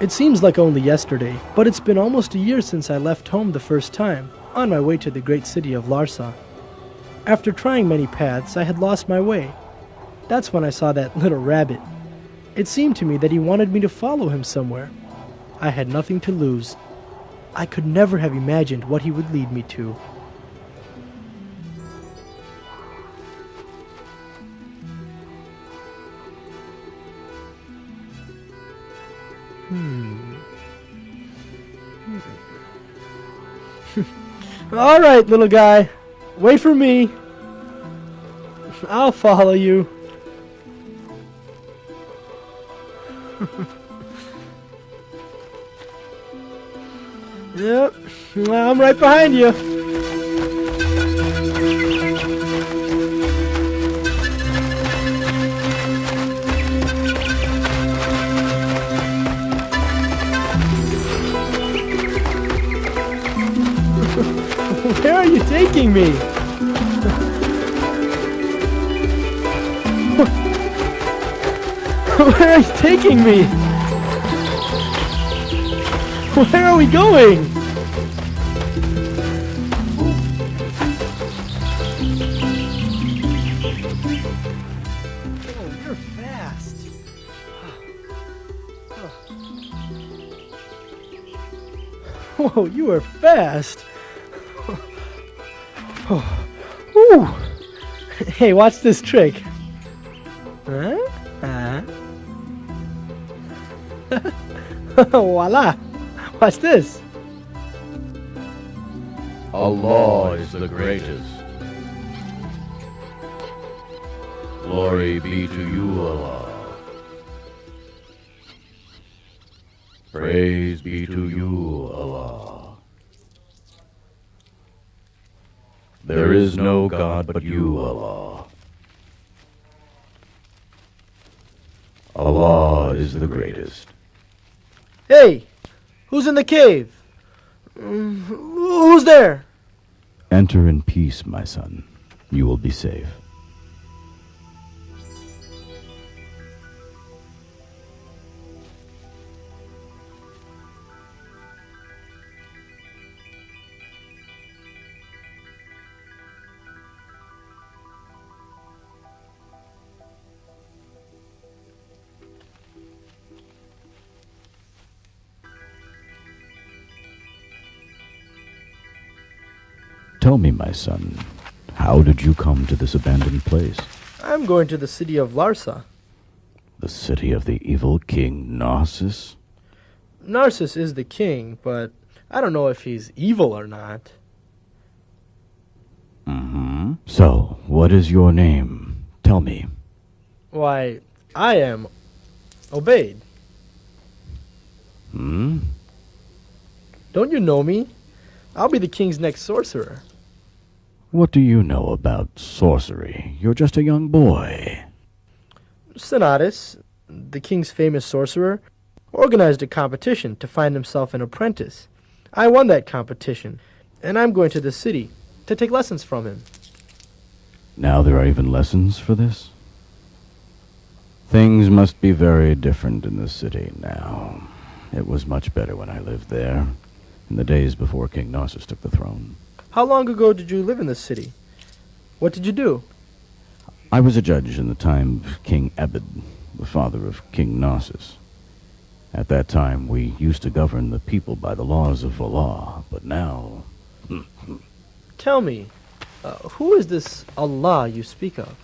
It seems like only yesterday, but it's been almost a year since I left home the first time, on my way to the great city of Larsa. After trying many paths, I had lost my way. That's when I saw that little rabbit. It seemed to me that he wanted me to follow him somewhere. I had nothing to lose. I could never have imagined what he would lead me to. All right, little guy. Wait for me. I'll follow you. Yep, I'm right behind you. Where are you taking me? Where are you taking me? Where are we going? Oh, you're fast. Whoa, you are fast. Ooh. Hey, watch this trick. Huh? Voila. Watch this. Allah is the greatest. Glory be to you, Allah. Praise be to you, Allah. There is no God but you, Allah. Allah is the greatest. Hey, who's in the cave? Who's there? Enter in peace, my son. You will be safe. Tell me, my son, how did you come to this abandoned place? I'm going to the city of Larsa. The city of the evil King Narcissus? Narcissus is the king, but I don't know if he's evil or not. Mm-hmm. So, what is your name? Tell me. Why, I am Obeid. Hmm? Don't you know me? I'll be the king's next sorcerer. What do you know about sorcery? You're just a young boy. Senatus, the king's famous sorcerer, organized a competition to find himself an apprentice. I won that competition, and I'm going to the city to take lessons from him. Now there are even lessons for this? Things must be very different in the city now. It was much better when I lived there, in the days before King Narcissus took the throne. How long ago did you live in the city? What did you do? I was a judge in the time of King Ebed, the father of King Narcissus. At that time, we used to govern the people by the laws of Allah, but now... Tell me, who is this Allah you speak of?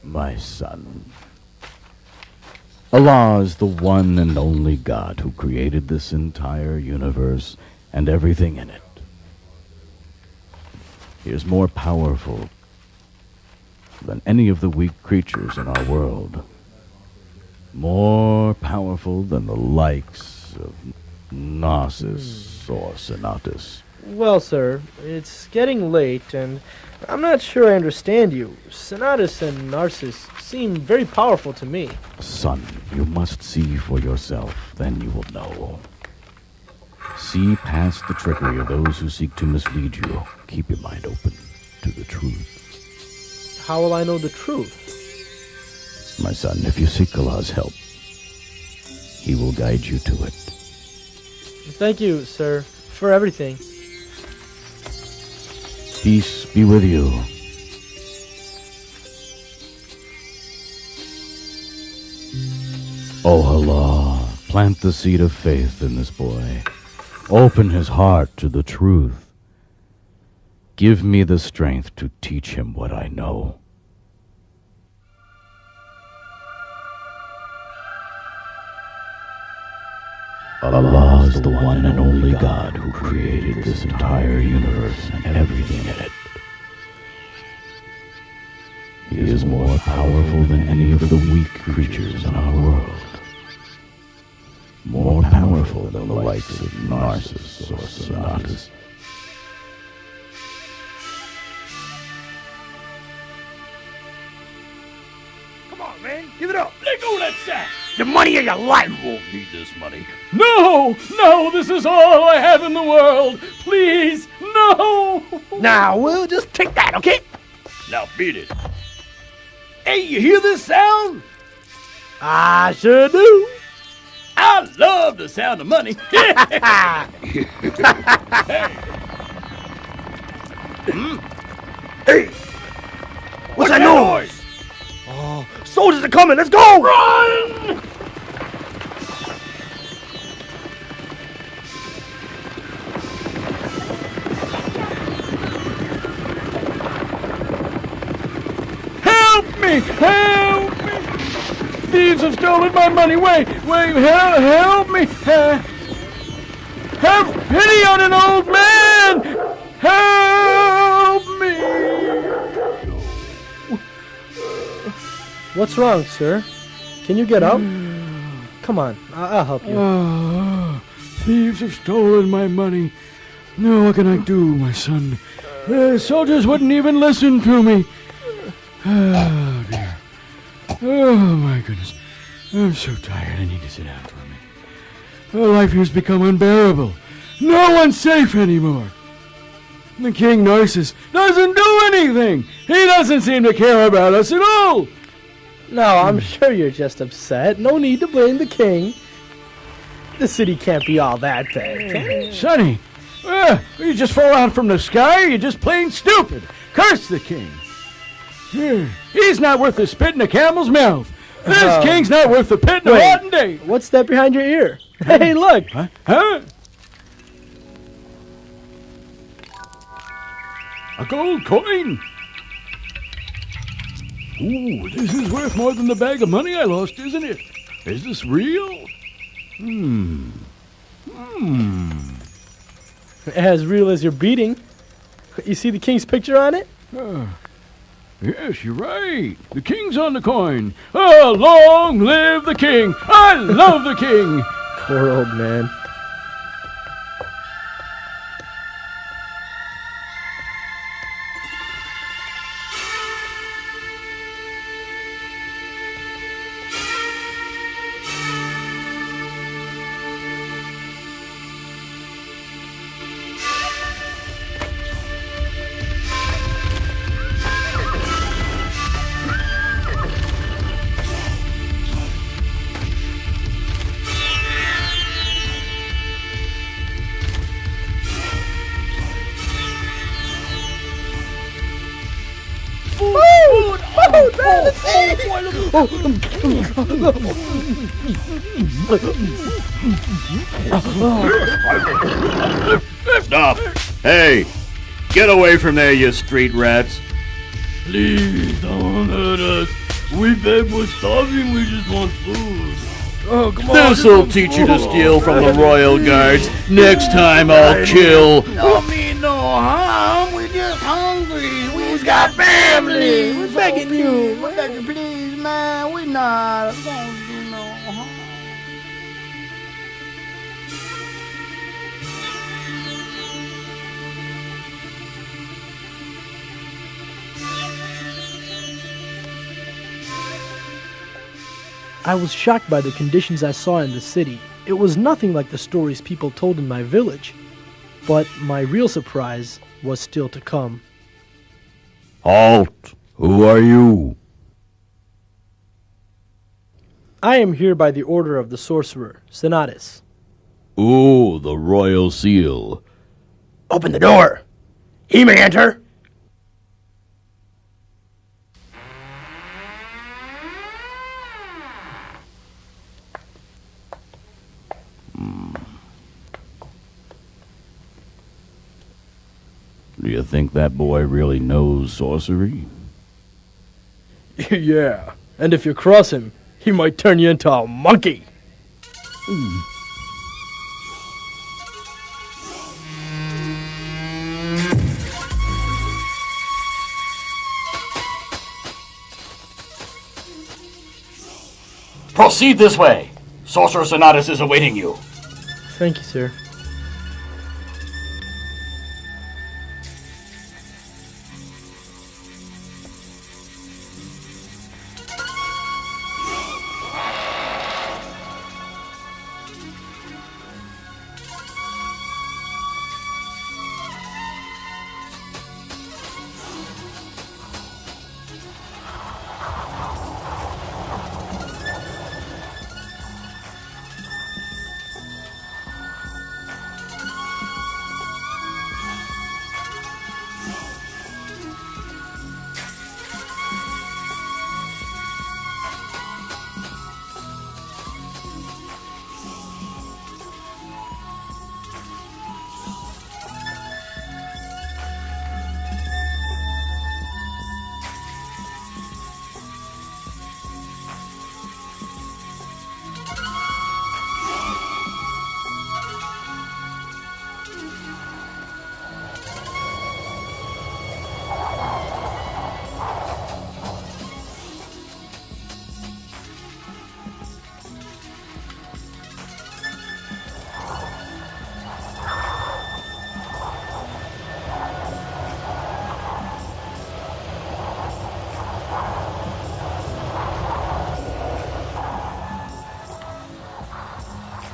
My son, Allah is the one and only God who created this entire universe and everything in it. He is more powerful than any of the weak creatures in our world. More powerful than the likes of Narcissus or Senatus. Well, sir, it's getting late, and I'm not sure I understand you. Senatus and Narcissus seem very powerful to me. Son, You must see for yourself, then you will know. See past the trickery of those who seek to mislead you. Keep your mind open to the truth. How will I know the truth? My son, if you seek Allah's help, He will guide you to it. Thank you, sir, for everything. Peace be with you. O Allah, plant the seed of faith in this boy. Open his heart to the truth. Give me the strength to teach him what I know. Allah is the one and only God who created this entire universe and everything in it. He is more powerful than any of the weak creatures in our world. More powerful than the likes of Narcissus or Sonatus. Come on, man. Give it up. Let go of that sack! The money of your life. You won't need this money. No! No, this is all I have in the world! Please, no! Now, we'll just take that, okay? Now beat it. Hey, you hear this sound? I sure do. I love the sound of money. Hey. Hey, what's that noise? Oh, soldiers are coming. Let's go. Run! Help me! Help me! Thieves have stolen my money. Wait, help me! Have pity on an old man! Help me! What's wrong, sir? Can you get up? Come on, I'll help you. Thieves have stolen my money. No, what can I do, my son? Soldiers wouldn't even listen to me. Oh, dear. Oh, my goodness. I'm so tired. I need to sit down for a minute. Life here's become unbearable. No one's safe anymore. The King Narcissus doesn't do anything. He doesn't seem to care about us at all. No, I'm sure you're just upset. No need to blame the king. The city can't be all that bad, can it? Sonny, you just fall out from the sky, or you're just plain stupid. Curse the king. He's not worth the spit in a camel's mouth. This king's not worth the pit in a rotten day. What's that behind your ear? Hey, look. Huh? A gold coin. Ooh, this is worth more than the bag of money I lost, isn't it? Is this real? As real as your beating. You see the king's picture on it? Yes, you're right. The king's on the coin. Oh, long live the king. I love the king. Poor old man. Stop! Hey! Get away from there, you street rats! Please don't hurt us. We beg, we're starving, we just want food. Oh, come on. This'll teach you to steal from the royal guards. Next time I'll kill. Don't mean no harm. We're just hungry. We've got family. We're begging you. We're begging, please, man. We're not gonna do no harm. I was shocked by the conditions I saw in the city. It was nothing like the stories people told in my village. But my real surprise was still to come. Halt! Who are you? I am here by the order of the sorcerer, Senatus. Ooh, the royal seal. Open the door. He may enter. Do you think that boy really knows sorcery? Yeah, and if you cross him, he might turn you into a monkey. Proceed this way. Sorcerer Senatus is awaiting you. Thank you, sir.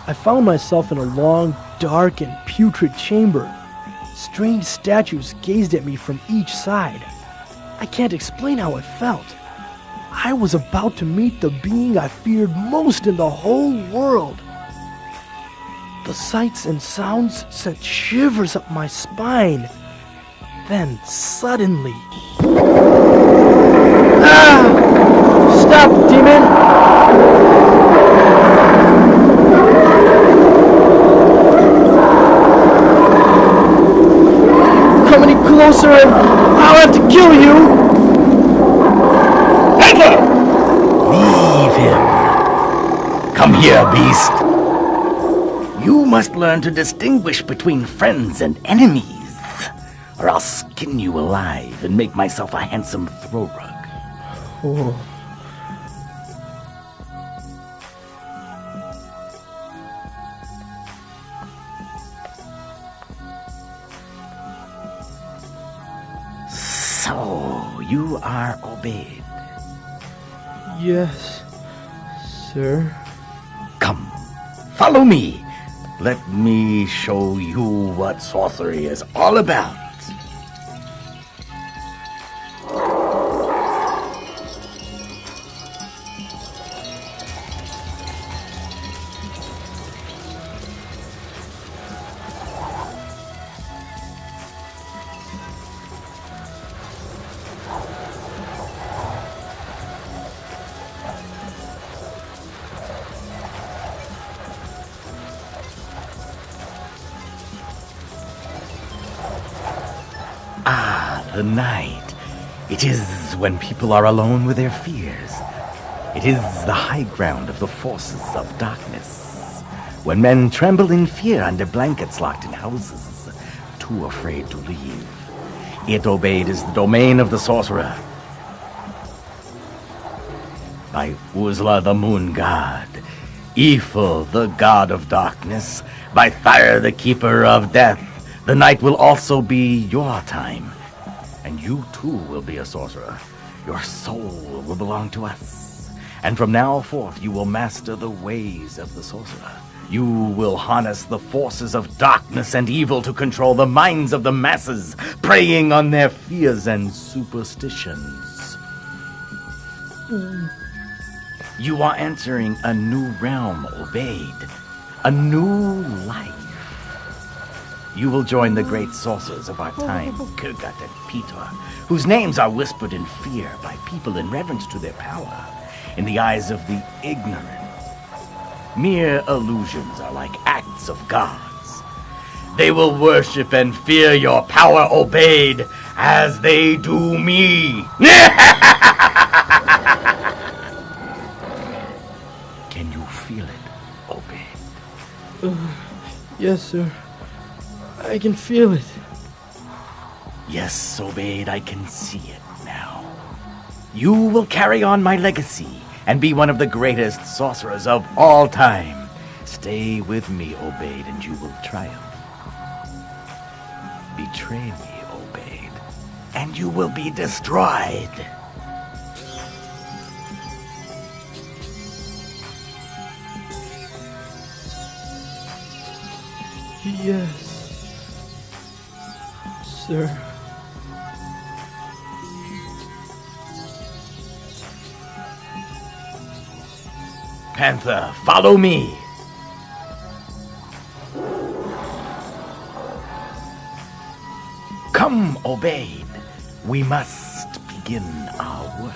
I found myself in a long, dark, and putrid chamber. Strange statues gazed at me from each side. I can't explain how it felt. I was about to meet the being I feared most in the whole world. The sights and sounds sent shivers up my spine. Then, suddenly... Ah! Stop, demon! Come any closer and I'll have to kill you! Enter! Leave him. Come here, beast. You must learn to distinguish between friends and enemies, or I'll skin you alive and make myself a handsome throw rug. Oh. So, you are obeyed. Yes, sir. Come, follow me. Let me show you what sorcery is all about. The night. It is when people are alone with their fears. It is the high ground of the forces of darkness. When men tremble in fear under blankets locked in houses, too afraid to leave. It obeyed is the domain of the sorcerer. By Uzla the moon god, Ifil the god of darkness, by Thyr the keeper of death, the night will also be your time. And you too will be a sorcerer. Your soul will belong to us. And from now forth, you will master the ways of the sorcerer. You will harness the forces of darkness and evil to control the minds of the masses, preying on their fears and superstitions. You are entering a new realm, Obeid. A new life. You will join the great sorcerers of our time, Kurgat and Peter, whose names are whispered in fear by people in reverence to their power. In the eyes of the ignorant, mere illusions are like acts of gods. They will worship and fear your power, Obeid, as they do me. Can you feel it, Obeid? Yes, sir. I can feel it. Yes, Obeid, I can see it now. You will carry on my legacy and be one of the greatest sorcerers of all time. Stay with me, Obeid, and you will triumph. Betray me, Obeid, and you will be destroyed. Yes, sir. Panther, follow me. Come, Obeid. We must begin our work.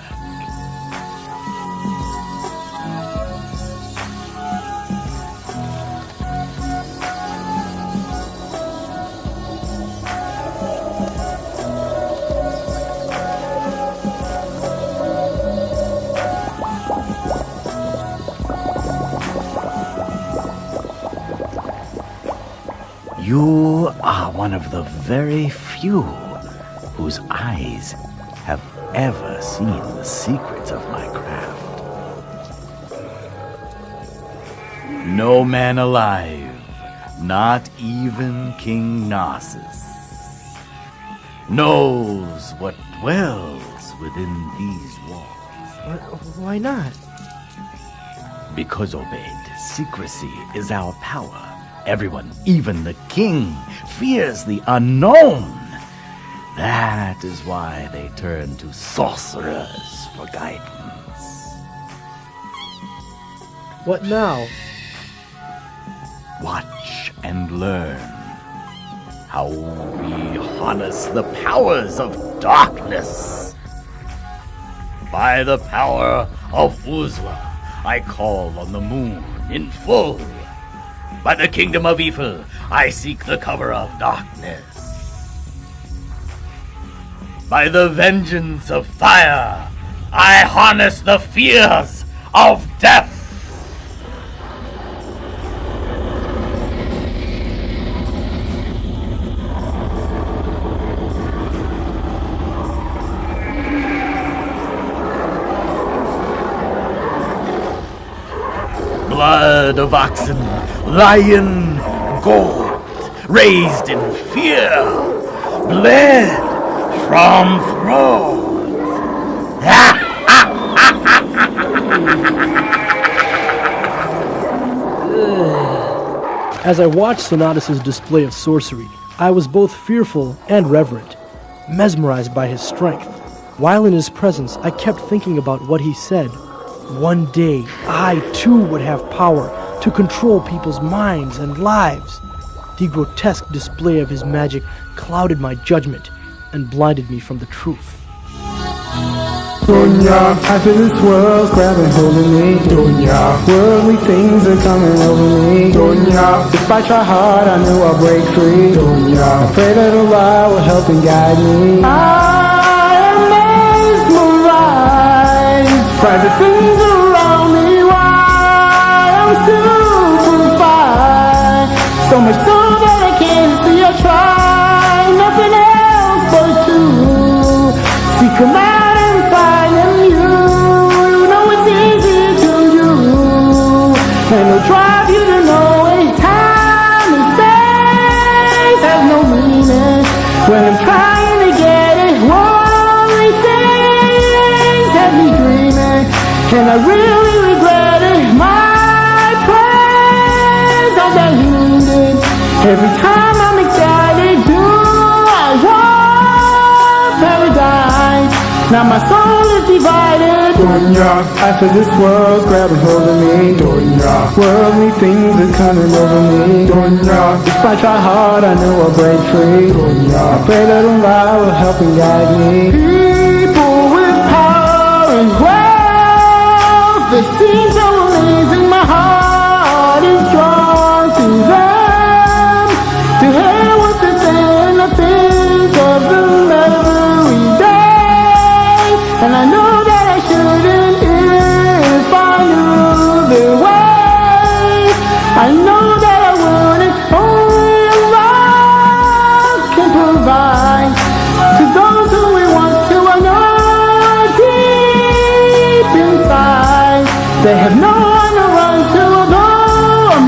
You are one of the very few whose eyes have ever seen the secrets of my craft. No man alive, not even King Narcissus, knows what dwells within these walls. Why not? Because, Obeid, secrecy is our power. Everyone, even the king, fears the unknown. That is why they turn to sorcerers for guidance. What now? Watch and learn how we harness the powers of darkness. By the power of Uzwa, I call on the moon in full. By the kingdom of evil, I seek the cover of darkness. By the vengeance of fire, I harness the fears of death. Blood of oxen, lion, gold, raised in fear, bled from throats. As I watched Sonatus's display of sorcery, I was both fearful and reverent, mesmerized by his strength. While in his presence, I kept thinking about what he said. One day, I too would have power to control people's minds and lives. The grotesque display of his magic clouded my judgment and blinded me from the truth. Dunya, after this world's grabbing hold of me. Dunya, worldly things are coming over me. Dunya, if I try hard, I know I'll break free. Dunya, I pray that Allah will help and guide me. I am mesmerized by the things around me. Why I'm stupefied, so much so that I can't see or try nothing else but to seek command. And it'll drive you to know a time and space has no meaning when I'm trying to get it wrong. And I really regretted my prayers are diluted. Every time I'm excited, do I want paradise? Now my soul is divided. Dunya, after this world's grabbing hold of me. Dunya, worldly things are coming over me. Dunya, if I try hard, I know I'll break free. Dunya, I pray that Allah will help and guide me. People with power and wealth, they seem so amazing. My heart is drawn to them. To hear what they say and I think of them every day. And I know that I shouldn't if I knew their way. I know that I wouldn't, only Allah can provide. To those who we want to, I know deep inside they have no one to run to, although a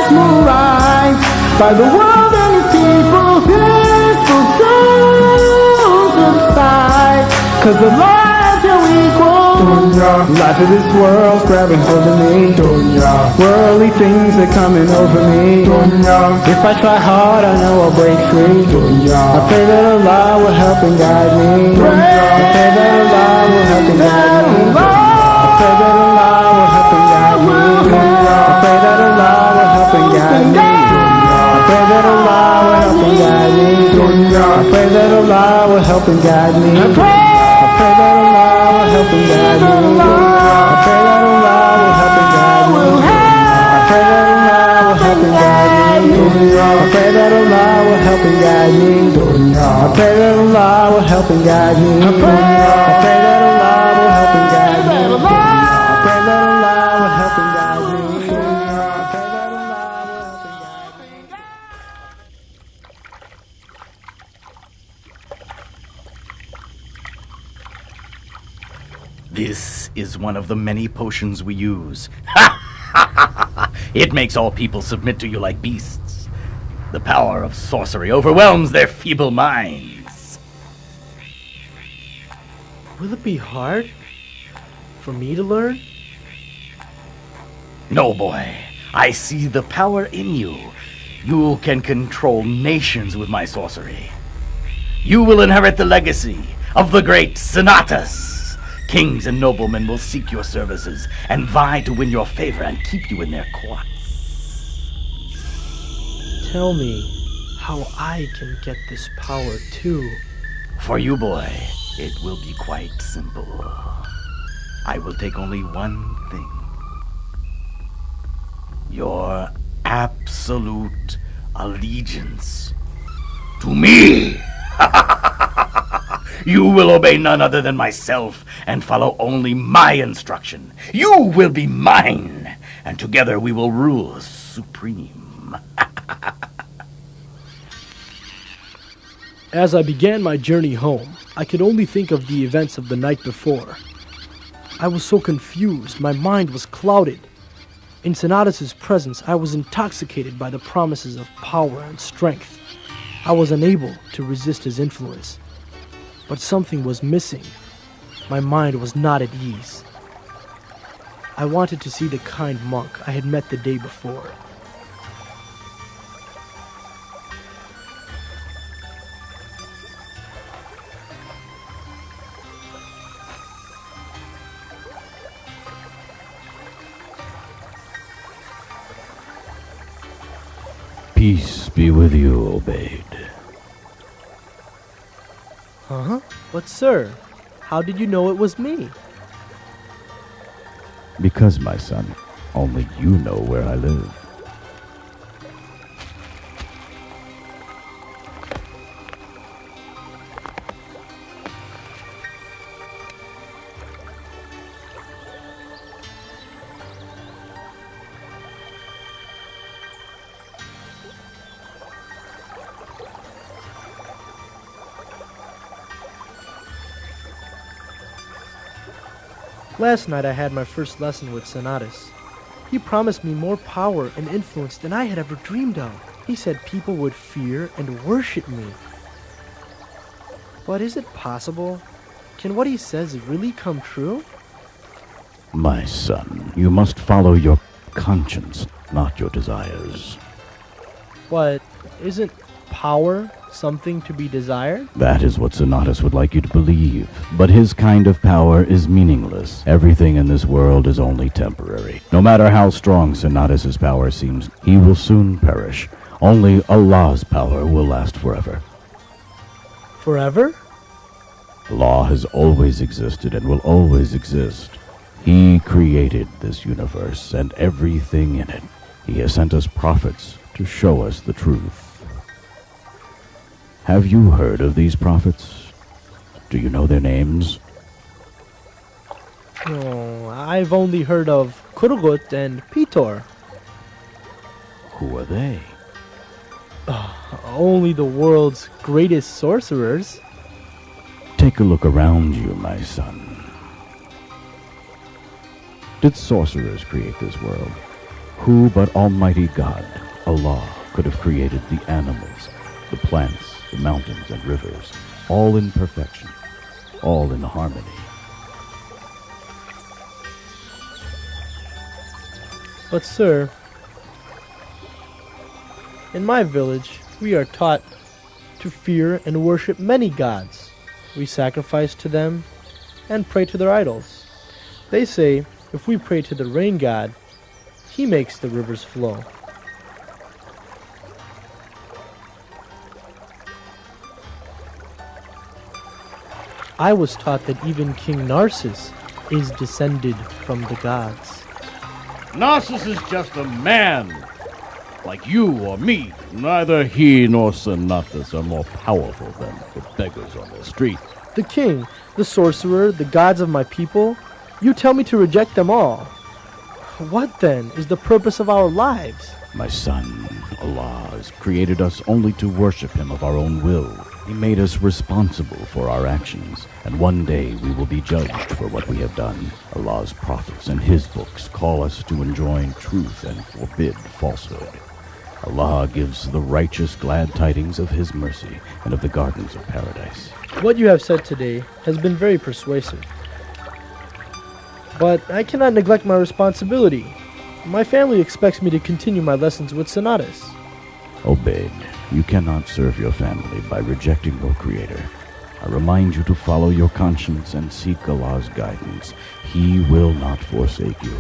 mesmerized by the world and its people. This will soon subside, 'cause Allah has your equal. Dunya, life of this world's grabbing hold of me. Dunya, worldly things are coming over me. Dunya, if I try hard, I know I'll break free. Dunya, I pray that Allah will help and guide me. Dunya, I pray that Allah will help and guide me. I pray that Allah will help and guide me. I pray that Allah will help and guide me. I pray that Allah will help and guide me. I pray that Allah will help and guide me. I pray that Allah will help and guide me. I pray that Allah will help and guide me. I pray that Allah will help and guide me. I pray that Allah will help and guide me. I pray that Allah will help and guide me. I pray that Allah will help and guide me. I pray that Allah will help and guide me. I pray that Allah will help and guide me. This is one of the many potions we use. It makes all people submit to you like beasts. The power of sorcery overwhelms their feeble minds. Will it be hard for me to learn? No, boy. I see the power in you. You can control nations with my sorcery. You will inherit the legacy of the great Senatus. Kings and noblemen will seek your services and vie to win your favor and keep you in their courts. Tell me how I can get this power too. For you, boy, it will be quite simple. I will take only one thing. Your absolute allegiance to me. You will obey none other than myself and follow only my instruction. You will be mine, and together we will rule supreme. As I began my journey home, I could only think of the events of the night before. I was so confused, my mind was clouded. In Senatus' presence, I was intoxicated by the promises of power and strength. I was unable to resist his influence. But something was missing. My mind was not at ease. I wanted to see the kind monk I had met the day before. Peace be with you, Obaid. Huh? But sir, how did you know it was me? Because, my son, only you know where I live. Last night I had my first lesson with Senatus. He promised me more power and influence than I had ever dreamed of. He said people would fear and worship me. But is it possible? Can what he says really come true? My son, you must follow your conscience, not your desires. But isn't power something to be desired? That is what Sonatus would like you to believe. But his kind of power is meaningless. Everything in this world is only temporary. No matter how strong Sonatus's power seems, he will soon perish. Only Allah's power will last forever. Forever? Allah has always existed and will always exist. He created this universe and everything in it. He has sent us prophets to show us the truth. Have you heard of these prophets? Do you know their names? No, I've only heard of Kurgut and Pitor. Who are they? Only the world's greatest sorcerers. Take a look around you, my son. Did sorcerers create this world? Who but Almighty God, Allah, could have created the animals, the plants, the mountains and rivers, all in perfection, all in harmony? But sir, in my village, we are taught to fear and worship many gods. We sacrifice to them and pray to their idols. They say if we pray to the rain god, he makes the rivers flow. I was taught that even King Narcissus is descended from the gods. Narcissus is just a man, like you or me. Neither he nor Sonatus are more powerful than the beggars on the street. The king, the sorcerer, the gods of my people, you tell me to reject them all. What then is the purpose of our lives? My son, Allah has created us only to worship him of our own will. He made us responsible for our actions, and one day we will be judged for what we have done. Allah's prophets and his books call us to enjoin truth and forbid falsehood. Allah gives the righteous glad tidings of his mercy and of the gardens of paradise. What you have said today has been very persuasive. But I cannot neglect my responsibility. My family expects me to continue my lessons with Sonatus. Obeid, you cannot serve your family by rejecting your Creator. I remind you to follow your conscience and seek Allah's guidance. He will not forsake you.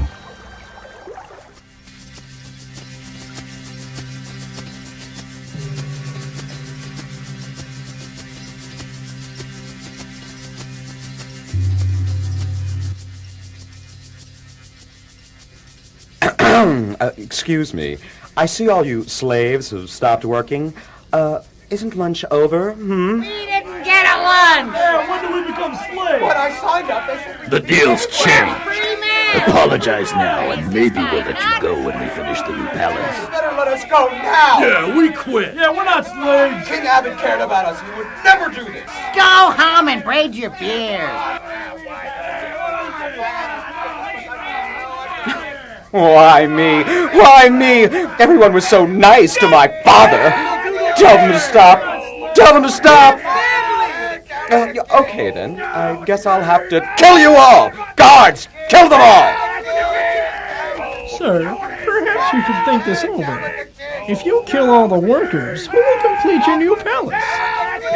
Excuse me. I see all you slaves have stopped working. Isn't lunch over? We didn't get a lunch! When do we become slaves? When I signed up, they said... The deal's changed. Free man! Apologize now, and maybe we'll let you go when we finish the new palace. You better let us go now! Yeah, we quit. Yeah, we're not slaves. King Abbott cared about us. He would never do this. Go home and braid your beard. Why me? Why me? Everyone was so nice to my father. Tell them to stop. Tell them to stop. Okay then. I guess I'll have to kill you all. Guards, kill them all. Sir, perhaps you should think this over. If you kill all the workers, who will complete your new palace?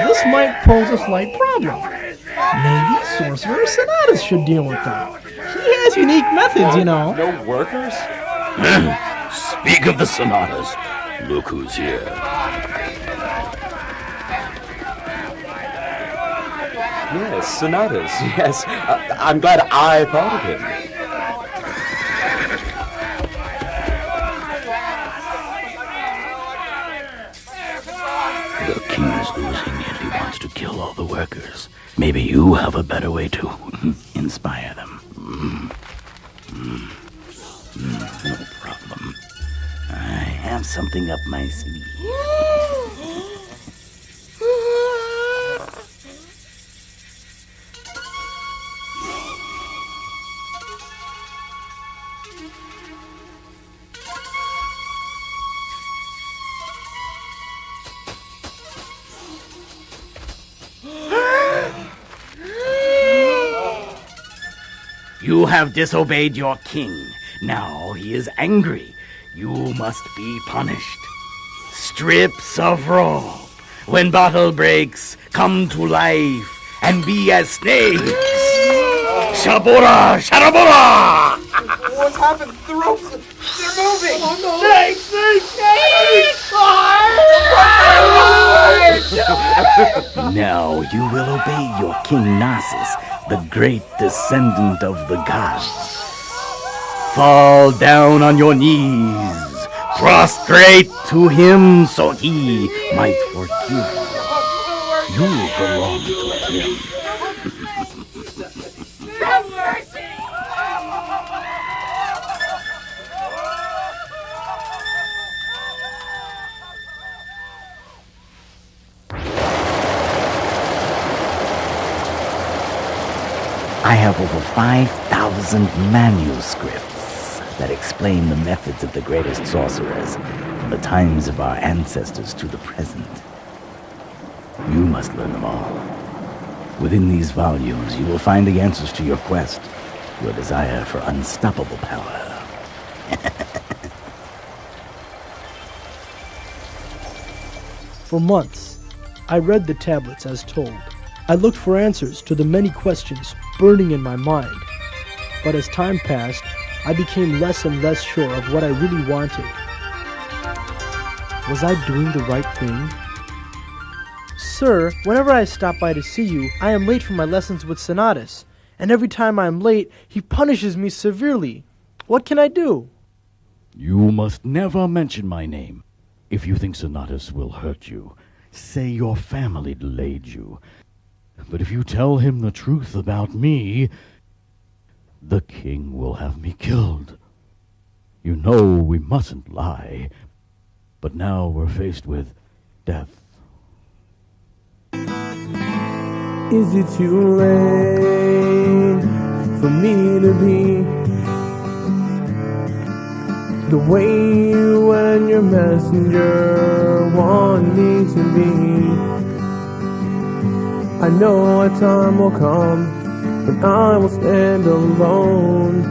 This might pose a slight problem. Maybe Sorcerer Sonatus should deal with them. He has unique methods, you know. No workers? Speak of the Sonatas. Look who's here. Yes, Sonatus. Yes. I'm glad I thought of him. The king's losing it. He wants to kill all the workers. Maybe you have a better way to inspire them. No problem. I have something up my sleeve. You have disobeyed your king. Now he is angry. You must be punished. Strips of rope. When battle breaks, come to life and be as snakes. Shabura! Sharabura! What's happened? The ropes, they're moving! Oh, no. Snakes! Now you will obey your king Narcissus, the great descendant of the gods. Fall down on your knees, prostrate to him so he might forgive you. You belong to him. Have mercy! I have over 5,000 manuscripts that explain the methods of the greatest sorcerers from the times of our ancestors to the present. You must learn them all. Within these volumes, you will find the answers to your quest, your desire for unstoppable power. For months, I read the tablets as told. I looked for answers to the many questions burning in my mind. But as time passed, I became less and less sure of what I really wanted. Was I doing the right thing? Sir, whenever I stop by to see you, I am late for my lessons with Sonatus, and every time I am late, he punishes me severely. What can I do? You must never mention my name. If you think Sonatus will hurt you, say your family delayed you. But if you tell him the truth about me, the king will have me killed. You know we mustn't lie, but now we're faced with death. Is it too late for me to be the way you and your messenger want me to be? I know a time will come when I will stand alone,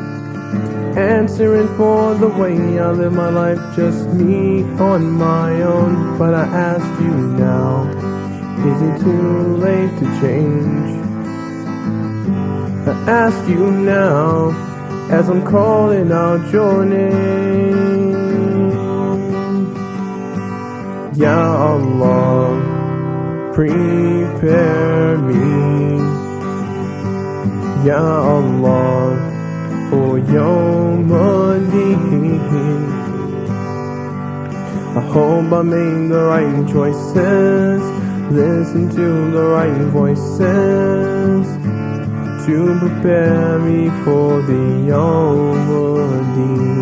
answering for the way I live my life, just me on my own. But I ask you now, is it too late to change? I ask you now, as I'm calling out your name. Ya Allah, prepare me, Ya Allah, for Yawm al-Din. I hope I made the right choices, listen to the right voices, to prepare me for the Yawm al-Din.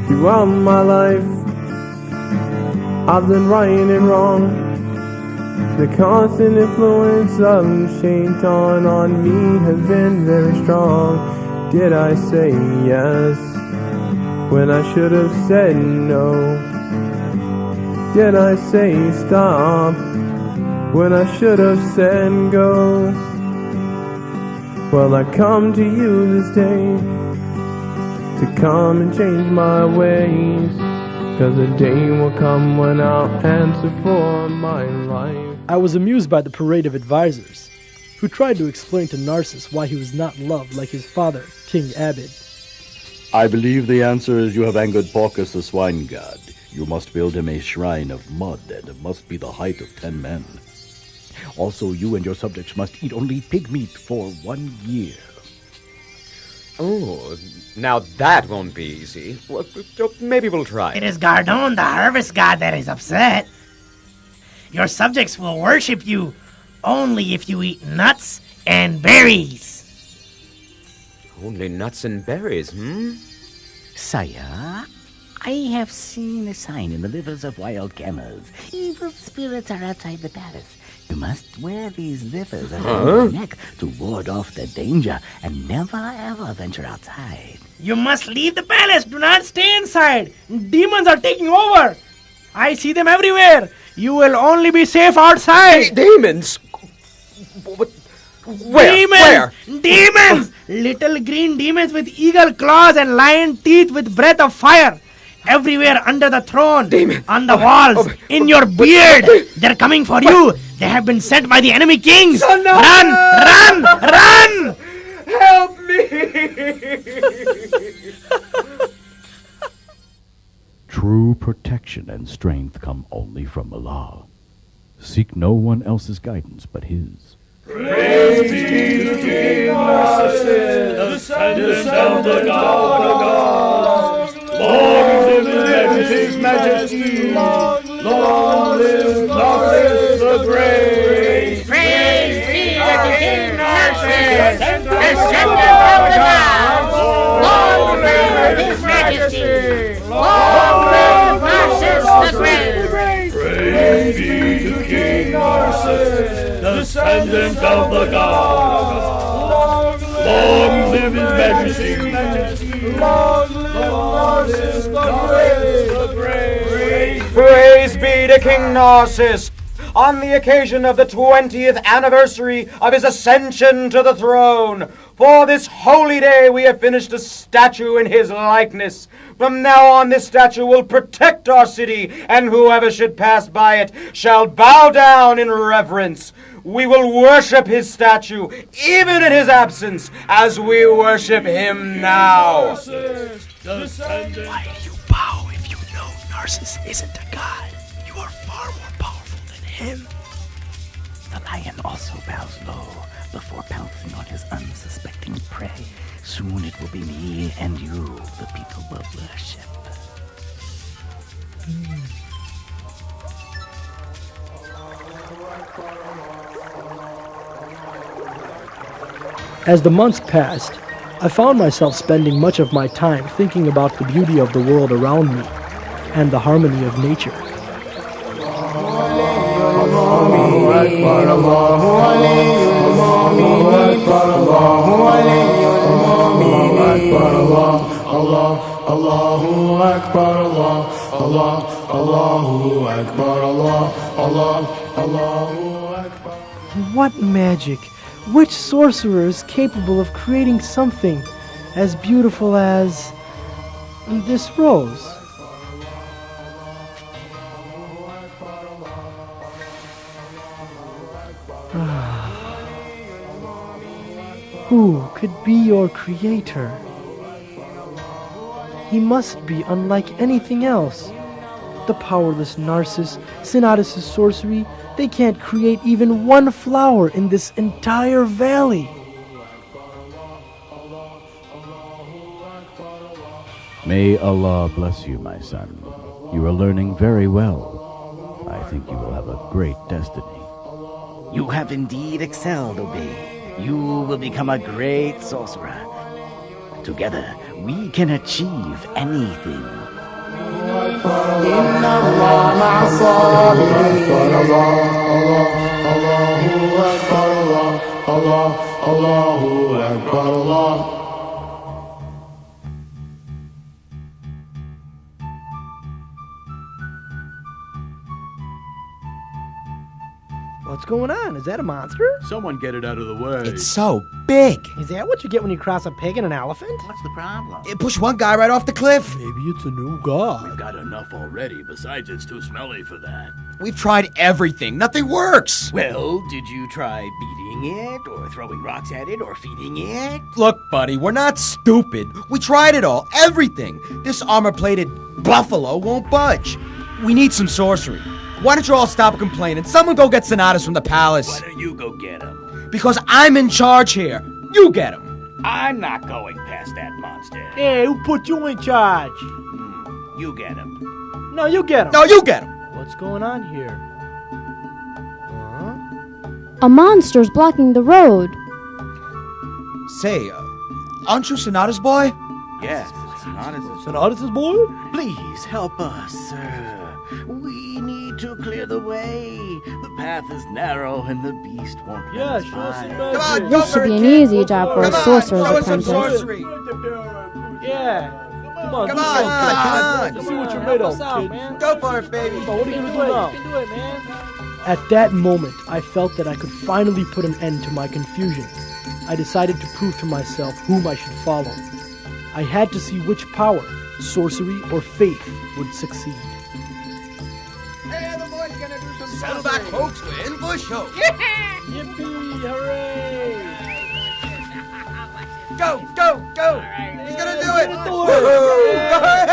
Throughout my life, I've done right and wrong. The constant influence of Shaitan on me has been very strong. Did I say yes when I should have said no? Did I say stop when I should have said go? Well, I come to you this day to come and change my ways, 'cause a day will come when I'll answer for my life. I was amused by the parade of advisors, who tried to explain to Narcissus why he was not loved like his father, King Abid. I believe the answer is you have angered Paucus the swine god. You must build him a shrine of mud, and it must be the height of 10 men. Also, you and your subjects must eat only pig meat for 1 year. Oh, now that won't be easy. Well, maybe we'll try. It is Gardon, the harvest god, that is upset. Your subjects will worship you only if you eat nuts and berries. Only nuts and berries, Sire, I have seen a sign in the livers of wild camels. Evil spirits are outside the palace. You must wear these livers around your neck to ward off the danger and never ever venture outside. You must leave the palace. Do not stay inside. Demons are taking over. I see them everywhere. You will only be safe outside. Demons? But Where? Demons! Where? Demons! Little green demons with eagle claws and lion teeth with breath of fire. Everywhere under the throne, on the walls, in your beard. They're coming for you. They have been sent by the enemy kings. Son, no. Run! Run! Run! Help me! True protection and strength come only from Allah. Seek no one else's guidance but His. Praise be to King Narcissus, descendant of the gods. Long live His Majesty. Long live Narcissus the Great. Praise be to King Narcissus, descendant of the gods. Long live His Majesty. Long live Narcissus the Great. Praise be to King Narcissus, descendant of the gods. Long live His Majesty. Long live Narcissus the Great. Praise be to King Narcissus. On the occasion of the 20th anniversary of his ascension to the throne, for this holy day we have finished a statue in his likeness. From now on this statue will protect our city, and whoever should pass by it shall bow down in reverence. We will worship his statue, even in his absence, as we worship him now. Why do you bow if you know Narcissus isn't a god? You are far more powerful than him. The lion also bows low before pouncing on his unsuspecting prey. Soon it will be me and you the people will worship. As the months passed, I found myself spending much of my time thinking about the beauty of the world around me and the harmony of nature. What magic! Which sorcerer is capable of creating something as beautiful as this rose? Who could be your creator? He must be unlike anything else. The powerless Narcissus, Sinatus' sorcery, they can't create even one flower in this entire valley. May Allah bless you, my son. You are learning very well. I think you will have a great destiny. You have indeed excelled, Obey. You will become a great sorcerer. Together, we can achieve anything. What's going on? Is that a monster? Someone get it out of the way. It's so big. Is that what you get when you cross a pig and an elephant? What's the problem? It pushed one guy right off the cliff. Maybe it's a new god. We've got enough already. Besides, it's too smelly for that. We've tried everything. Nothing works. Well, did you try beating it, or throwing rocks at it, or feeding it? Look, buddy, we're not stupid. We tried it all. Everything. This armor-plated buffalo won't budge. We need some sorcery. Why don't you all stop complaining? Someone go get Sinatus from the palace. Why don't you go get him? Because I'm in charge here. You get him. I'm not going past that monster. Hey, who put you in charge? You get him. No, you get him. No, you get him. What's going on here? A monster's blocking the road. Say, aren't you Sinatus' boy? Yes, it's Sinatus'. Sinatus' boy? Please help us, sir. We need to clear the way. The path is narrow and the beast won't let us by. Come on, This should be an easy job for a sorcerer's show us some apprentice. sorcery. Yeah. Come on, Come do on, something. come on. Let's see what you're made of, kid. Go for it, baby. What are you gonna do now? You can do it, man. At that moment, I felt that I could finally put an end to my confusion. I decided to prove to myself whom I should follow. I had to see which power, sorcery or faith, would succeed. Hey, the boy's gonna do some saddleback hoax in bush hoax. Yippee! Hooray! Go, go, go! He's gonna do it!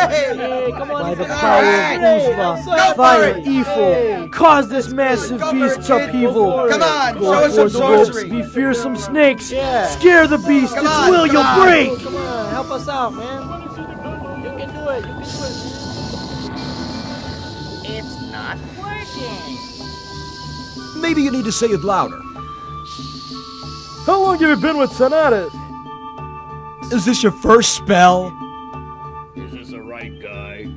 Hey, come on, by the power of Uzma, fire, Ifo, cause this massive beast's upheaval. Come on, Go show us for some the ropes, sorcery. be fearsome snakes, scare the beast, its will you'll break. Come on, help us out, man. You can do it. It's not working. Maybe you need to say it louder. How long have you been with Sonatas? Is this your first spell? Is this the right guy?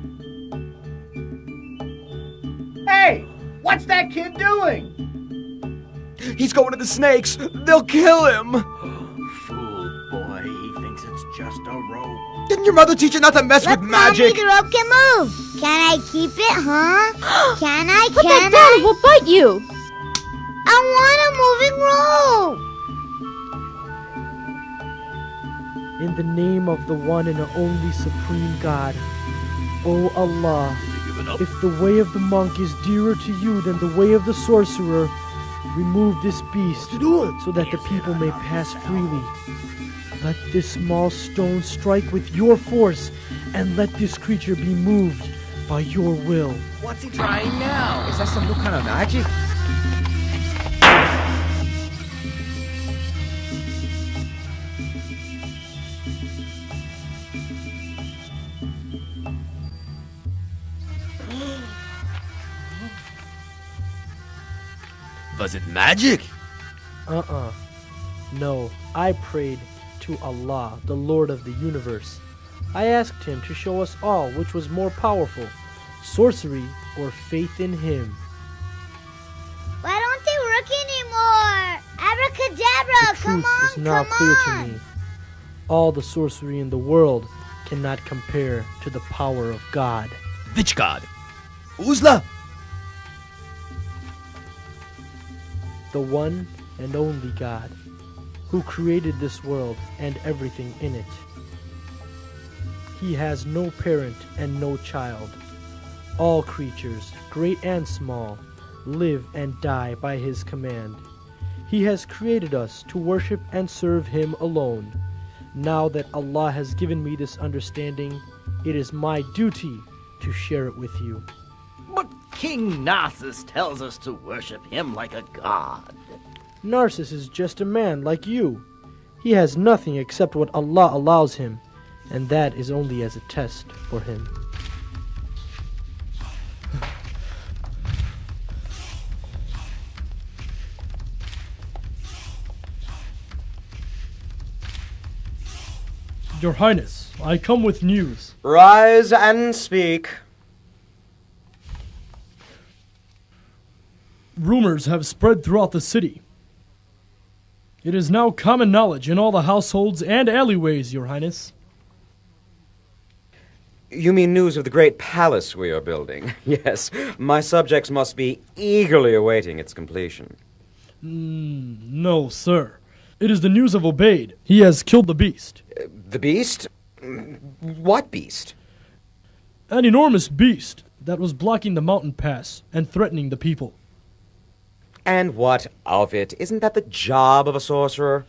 Hey, what's that kid doing? He's going to the snakes. They'll kill him. Fool boy, he thinks it's just a rope. Didn't your mother teach you not to mess with magic? Mommy, the rope can move. Can I keep it, huh? Can I? Put that down, it will bite you! I want a moving rope. In the name of the one and only Supreme God, O Allah, if the way of the monk is dearer to you than the way of the sorcerer, remove this beast so that the people may pass freely. Let this small stone strike with your force, and let this creature be moved by your will. What's he trying now? Is that some new kind of magic? Was it magic? No, I prayed to Allah, the Lord of the universe. I asked him to show us all which was more powerful, sorcery or faith in him. Why don't they work anymore? Abracadabra, The come truth on, is now come clear on. to me. All the sorcery in the world cannot compare to the power of God. Which god? Uzla? The one and only God, who created this world and everything in it. He has no parent and no child. All creatures, great and small, live and die by his command. He has created us to worship and serve him alone. Now that Allah has given me this understanding, it is my duty to share it with you. But King Narcissus tells us to worship him like a god. Narcissus is just a man like you. He has nothing except what Allah allows him, and that is only as a test for him. Your Highness, I come with news. Rise and speak. Rumors have spread throughout the city. It is now common knowledge in all the households and alleyways, Your Highness. You mean news of the great palace we are building? Yes, my subjects must be eagerly awaiting its completion. No, sir. It is the news of Obaid. He has killed the beast. The beast? What beast? An enormous beast that was blocking the mountain pass and threatening the people. And what of it? Isn't that the job of a sorcerer?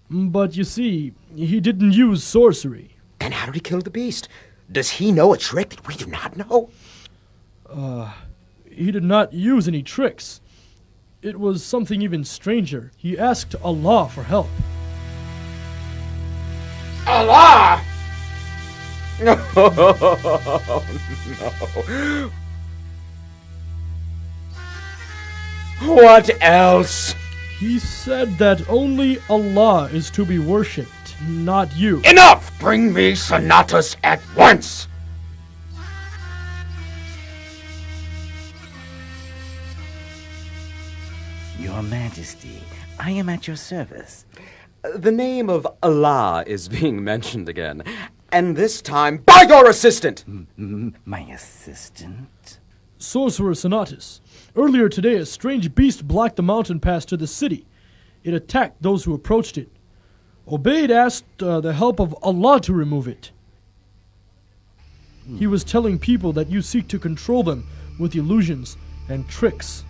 But you see, he didn't use sorcery. Then how did he kill the beast? Does he know a trick that we do not know? He did not use any tricks. It was something even stranger. He asked Allah for help. Allah! No, no. What else? He said that only Allah is to be worshipped, not you. Enough! Bring me Sonatas at once! Your Majesty, I am at your service. The name of Allah is being mentioned again, and this time by your assistant! My assistant? Sorcerer Sonatus. Earlier today, a strange beast blocked the mountain pass to the city. It attacked those who approached it. Obeid asked the help of Allah to remove it. He was telling people that you seek to control them with illusions and tricks.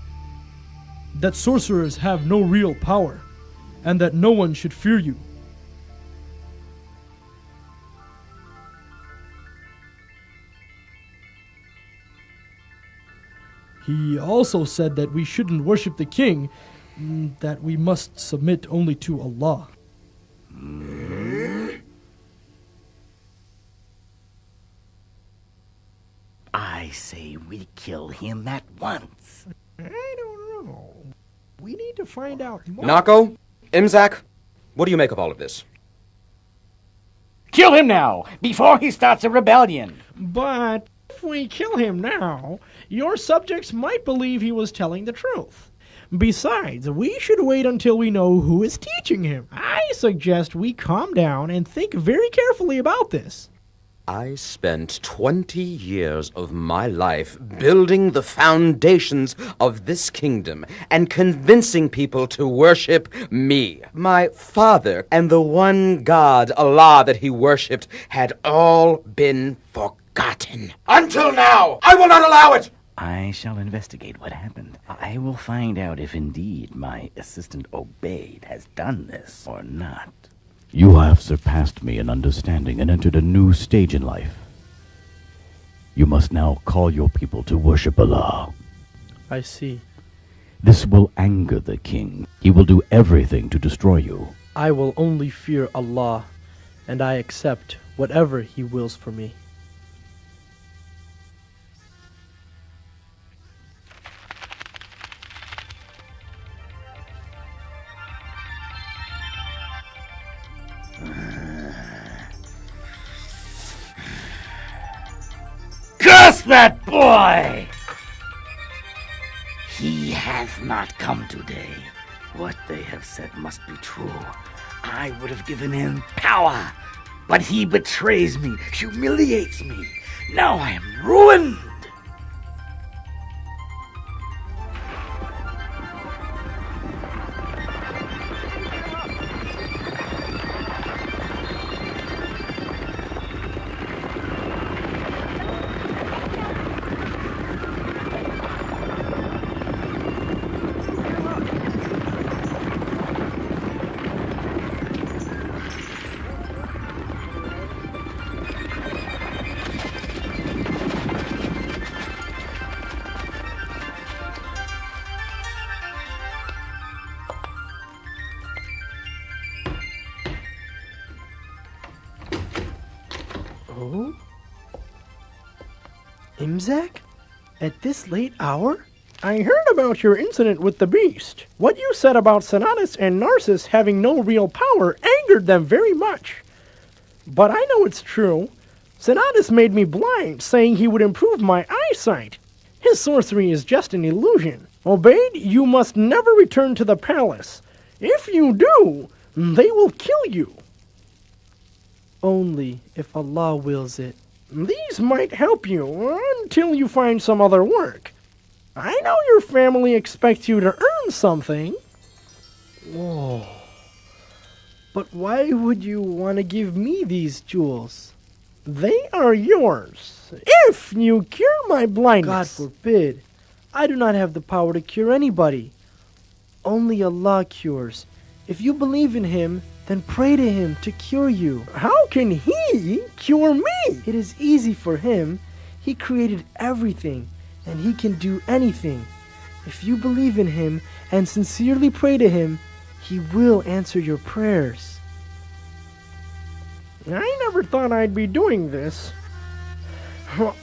That sorcerers have no real power, and that no one should fear you. He also said that we shouldn't worship the king, that we must submit only to Allah. I say we kill him at once. I don't know. We need to find out more. Nako, Imzak, what do you make of all of this? Kill him now, before he starts a rebellion. But if we kill him now, your subjects might believe he was telling the truth. Besides, we should wait until we know who is teaching him. I suggest we calm down and think very carefully about this. I spent 20 years of my life building the foundations of this kingdom and convincing people to worship me. My father and the one God, Allah, that he worshipped had all been forgotten. Until now, I will not allow it! I shall investigate what happened. I will find out if indeed my assistant Obeid has done this or not. You have surpassed me in understanding and entered a new stage in life. You must now call your people to worship Allah. I see. This will anger the king. He will do everything to destroy you. I will only fear Allah, and I accept whatever He wills for me. Curse that boy! He has not come today. What they have said must be true. I would have given him power, but he betrays me, humiliates me. Now I am ruined. Oh? Imzak? At this late hour? I heard about your incident with the beast. What you said about Sonatus and Narcissus having no real power angered them very much. But I know it's true. Sonatus made me blind, saying he would improve my eyesight. His sorcery is just an illusion. Obeid, you must never return to the palace. If you do, they will kill you. Only if Allah wills it. These might help you until you find some other work. I know your family expects you to earn something. Whoa. But why would you want to give me these jewels? They are yours, if you cure my blindness. God forbid. I do not have the power to cure anybody. Only Allah cures. If you believe in Him, then pray to Him to cure you. How can He cure me? It is easy for Him. He created everything, and He can do anything. If you believe in Him and sincerely pray to Him, He will answer your prayers. I never thought I'd be doing this.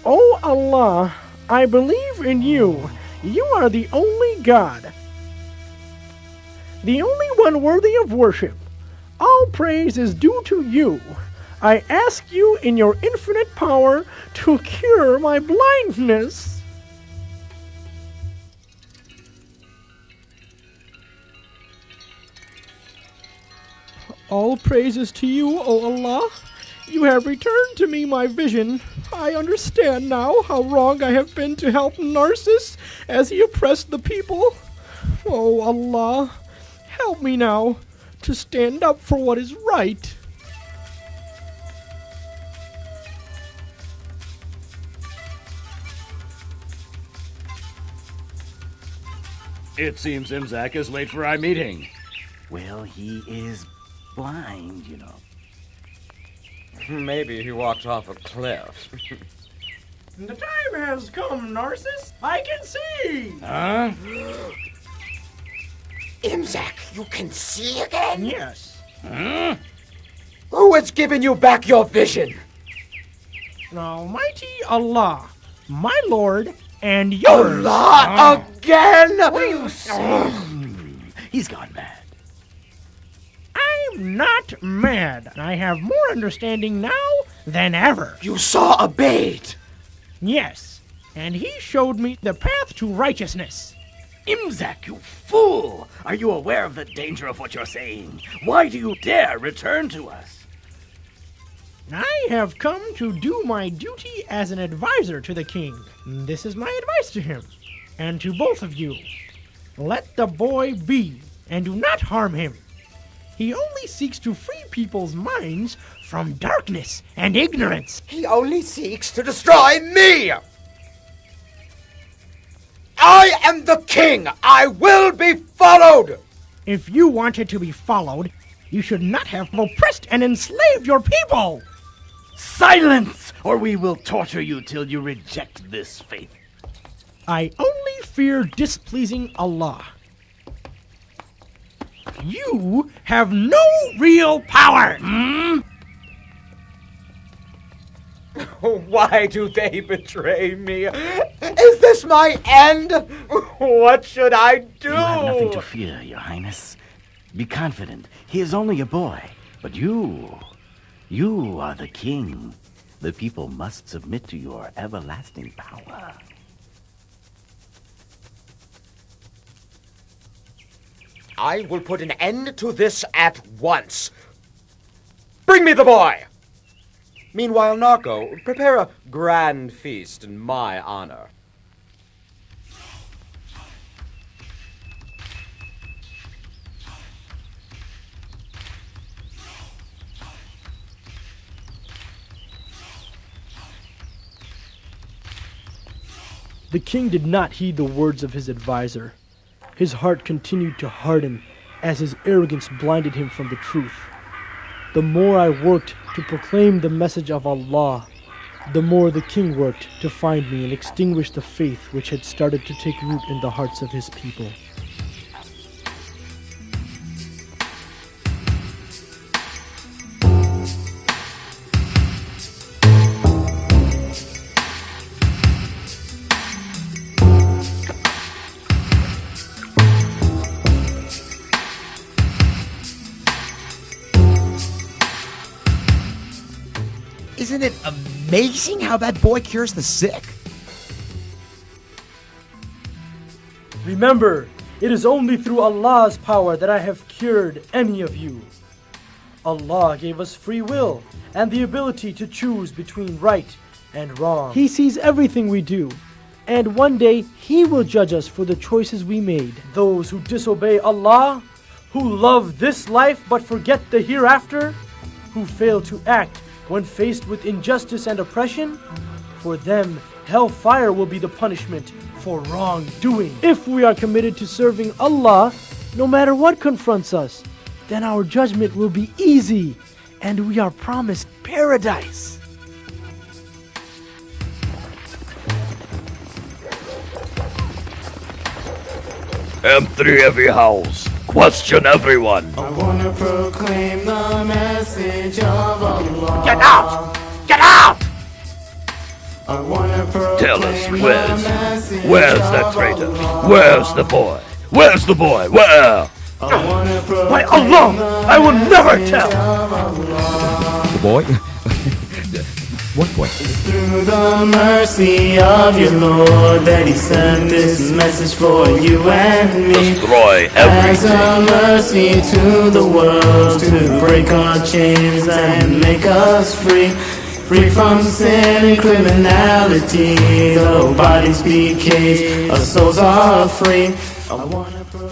Oh Allah, I believe in you. You are the only God. The only one worthy of worship. All praise is due to you. I ask you in your infinite power to cure my blindness. All praises to you, O Allah. You have returned to me my vision. I understand now how wrong I have been to help Narcissus as he oppressed the people. Oh, Allah, help me now to stand up for what is right. It seems Imzak is late for our meeting. Well, he is blind, you know. Maybe he walked off a cliff. The time has come, Narcissus. I can see. Huh? Imzak, you can see again? Yes. Huh? Who has given you back your vision? Almighty Allah, my Lord and yours. Allah again? What are you saying? He's gone mad. I'm not mad. I have more understanding now than ever. You saw a bait. Yes, and he showed me the path to righteousness. Imzak, you fool! Are you aware of the danger of what you're saying? Why do you dare return to us? I have come to do my duty as an advisor to the king. This is my advice to him, and to both of you. Let the boy be, and do not harm him. He only seeks to free people's minds from darkness and ignorance. He only seeks to destroy me! I am the king! I will be followed! If you wanted to be followed, you should not have oppressed and enslaved your people! Silence, or we will torture you till you reject this faith. I only fear displeasing Allah. You have no real power! Why do they betray me? Is this my end? What should I do? You have nothing to fear, Your Highness. Be confident. He is only a boy. But you are the king. The people must submit to your everlasting power. I will put an end to this at once. Bring me the boy! Meanwhile, Narco, prepare a grand feast in my honor. The king did not heed the words of his advisor. His heart continued to harden as his arrogance blinded him from the truth. The more I worked to proclaim the message of Allah, the more the king worked to find me and extinguish the faith which had started to take root in the hearts of his people. Isn't it amazing how that boy cures the sick? Remember, it is only through Allah's power that I have cured any of you. Allah gave us free will and the ability to choose between right and wrong. He sees everything we do, and one day He will judge us for the choices we made. Those who disobey Allah, who love this life but forget the hereafter, who fail to act when faced with injustice and oppression, for them, hellfire will be the punishment for wrongdoing. If we are committed to serving Allah, no matter what confronts us, then our judgment will be easy, and we are promised paradise. Empty every house. Question everyone. I wanna proclaim the message of Allah. Get out! Get out! I wanna proclaim Tell us, the message where's that of traitor? Allah. Where's the boy? Where's the boy? Where? By Allah, I will never tell. The boy? What boy? Through the mercy of your Lord that He sent this message for you and me. Destroy As everything. a mercy to the world, to break our chains and make us free. free from sin and criminality. Though bodies be caged, our souls are free.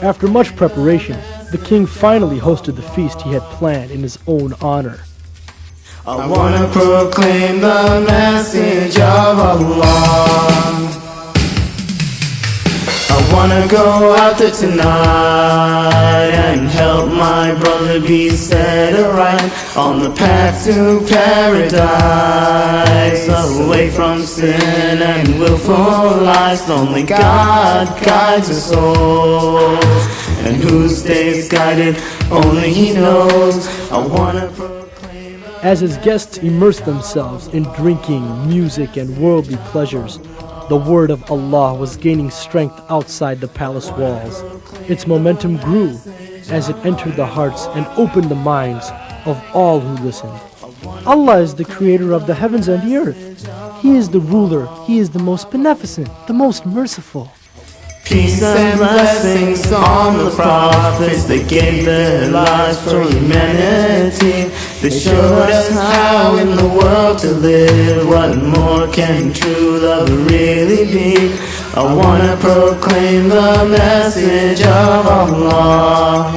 After much preparation, the king finally hosted the feast he had planned in his own honor. I wanna proclaim the message of Allah. I wanna go out there tonight and help my brother be set right on the path to paradise, away from sin and willful lies. Only God guides our souls, and who stays guided only He knows. I wanna As his guests immersed themselves in drinking, music, and worldly pleasures, the word of Allah was gaining strength outside the palace walls. Its momentum grew as it entered the hearts and opened the minds of all who listened. Allah is the creator of the heavens and the earth. He is the ruler. He is the most beneficent, the most merciful. Peace and blessings on the prophets that gave their lives for humanity. They showed us how in the world to live. What more can true love really be? I wanna proclaim the message of Allah.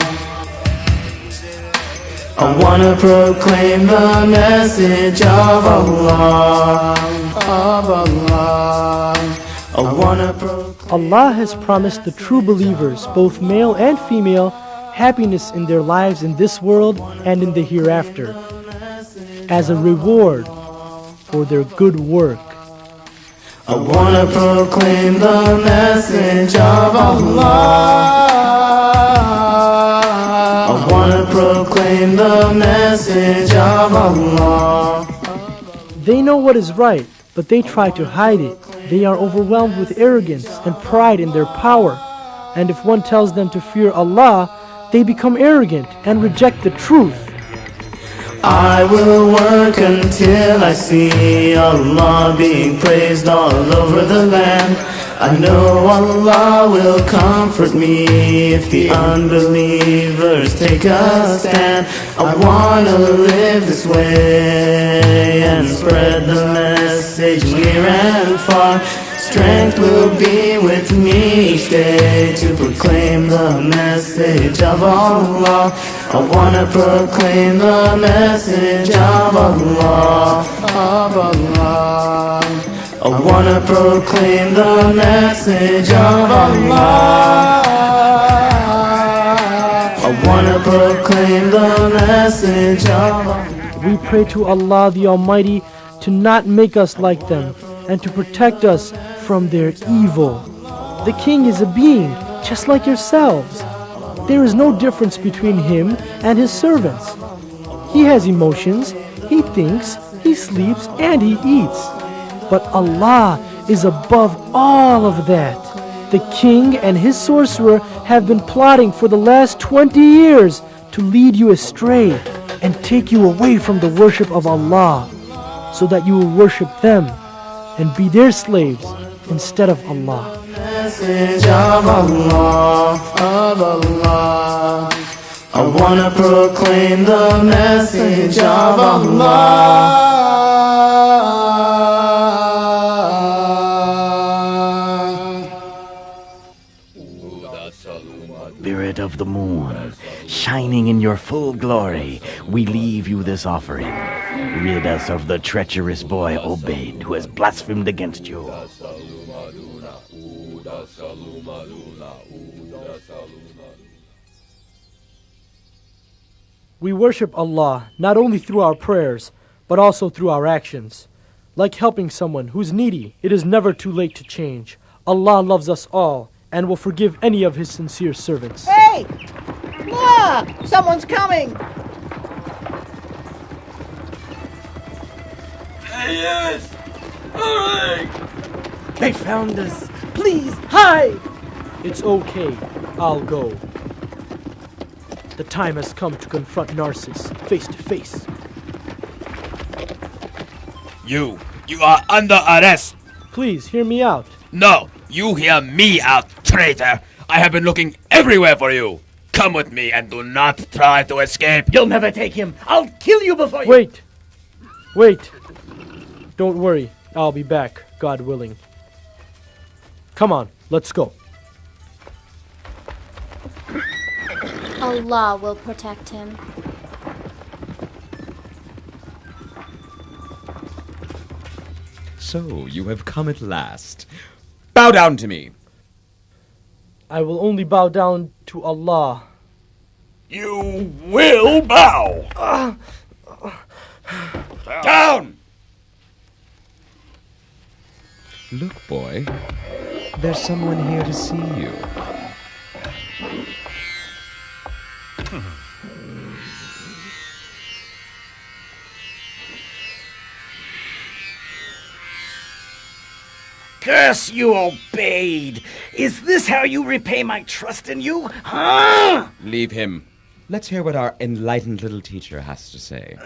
I wanna proclaim the message of Allah. Of Allah. I wanna Allah has promised the true believers, both male and female, happiness in their lives in this world and in the hereafter, as a reward for their good work. I wanna proclaim the message of Allah. I wanna proclaim the message of Allah. They know what is right, but they try to hide it. They are overwhelmed with arrogance and pride in their power. And if one tells them to fear Allah, they become arrogant and reject the truth. I will work until I see Allah being praised all over the land. I know Allah will comfort me if the unbelievers take a stand. I wanna live this way and spread the message near and far. Strength will be with me each day to proclaim the message of Allah. I wanna proclaim the message of Allah, of Allah. I wanna proclaim the message of Allah. I wanna proclaim the message of Allah. We pray to Allah the Almighty to not make us like them and to protect us from their evil. The king is a being just like yourselves. There is no difference between him and his servants. He has emotions, he thinks, he sleeps, and he eats. But Allah is above all of that. The king and his sorcerer have been plotting for the last 20 years to lead you astray and take you away from the worship of Allah, so that you will worship them and be their slaves instead of Allah. Message of Allah, of Allah. I wanna proclaim the message of Allah. Spirit of the moon, shining in your full glory, we leave you this offering. Rid us of the treacherous boy Obaid, who has blasphemed against you. We worship Allah not only through our prayers, but also through our actions. Like helping someone who's needy, it is never too late to change. Allah loves us all and will forgive any of His sincere servants. Hey! Look! Someone's coming! There he is! Hurry! They found us! Please, hide! It's okay. I'll go. The time has come to confront Narcissus face to face. You are under arrest. Please, hear me out. No, you hear me out, traitor. I have been looking everywhere for you. Come with me and do not try to escape. You'll never take him. I'll kill you before you... Wait. Don't worry, I'll be back, God willing. Come on, let's go. Allah will protect him. So, you have come at last. Bow down to me. I will only bow down to Allah. You will bow! Down! Look, boy. There's someone here to see you. Curse you obeyed! Is this how you repay my trust in you? Huh? Leave him. Let's hear what our enlightened little teacher has to say.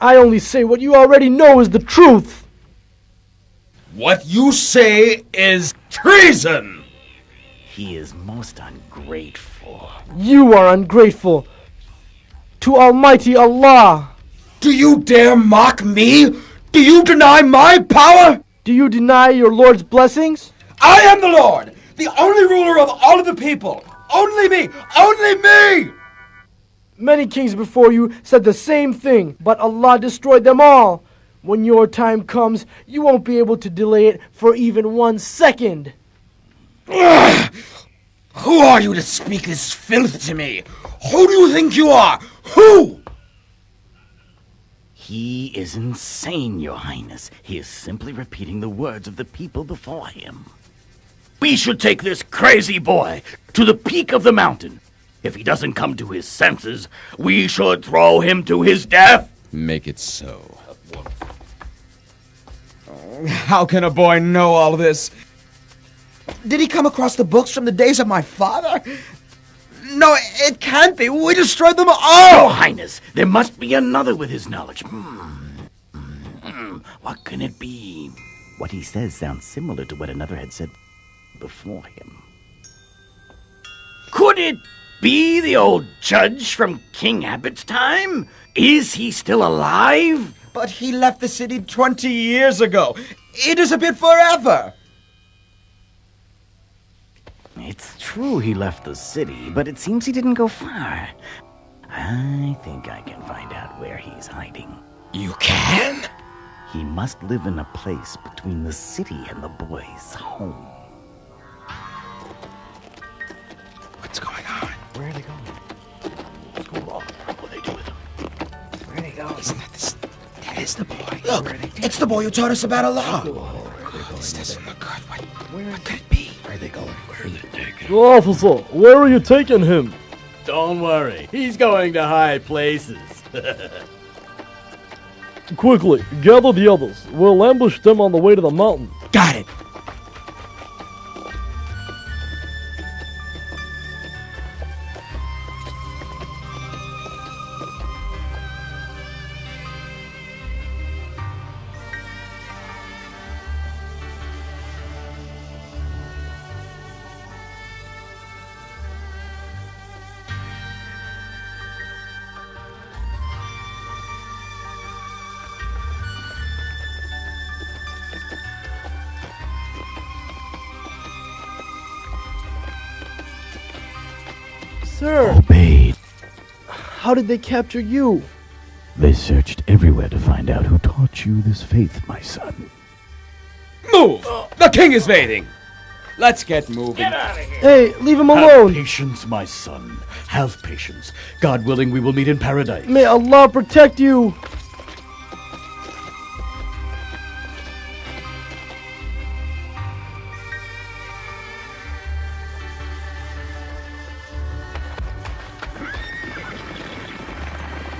I only say what you already know is the truth. What you say is treason! He is most ungrateful. You are ungrateful to Almighty Allah. Do you dare mock me? Do you deny my power? Do you deny your Lord's blessings? I am the Lord, the only ruler of all of the people. Only me! Only me! Many kings before you said the same thing, but Allah destroyed them all. When your time comes, you won't be able to delay it for even 1 second. Ugh! Who are you to speak this filth to me? Who do you think you are? Who? He is insane, Your Highness. He is simply repeating the words of the people before him. We should take this crazy boy to the peak of the mountain. If he doesn't come to his senses, we should throw him to his death. Make it so. How can a boy know all this? Did he come across the books from the days of my father? No, it can't be. We destroyed them all! Your Highness, there must be another with his knowledge. What can it be? What he says sounds similar to what another had said before him. Could it be the old judge from King Abbott's time? Is he still alive? But he left the city 20 years ago. It disappeared forever. It's true he left the city, but it seems he didn't go far. I think I can find out where he's hiding. You can? He must live in a place between the city and the boy's home. What's going on? Where are they going? What's going on? What will they do with him? Where are they going? Isn't that this? That is the boy. Look, it's the boy who taught us about Allah. This doesn't look good. What could it be? Where are they going? Where are they taking? Officer, where are you taking him? Don't worry, he's going to high places. Quickly, gather the others. We'll ambush them on the way to the mountain. Got it. Sir, Obeyed. how did they capture you? They searched everywhere to find out who taught you this faith, my son. Move! The king is waiting. Let's get moving. Get out of here! Hey, leave him Have alone. patience, my son. Have patience. God willing, we will meet in paradise. May Allah protect you.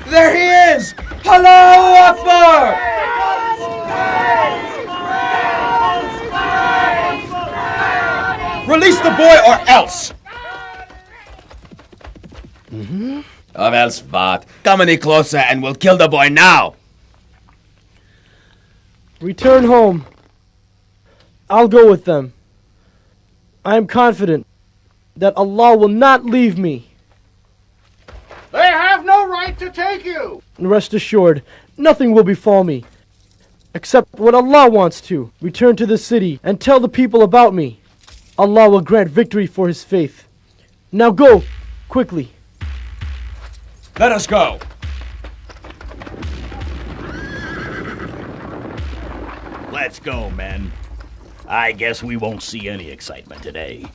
There he is! Allahu Akbar! Release the boy or else! Or else what? Come any closer and we'll kill the boy now! Return home. I'll go with them. I am confident that Allah will not leave me. They have no right to take you. Rest assured, nothing will befall me. Except what Allah wants to. Return to the city and tell the people about me. Allah will grant victory for his faith. Now go, quickly. Let us go. Let's go, men. I guess we won't see any excitement today.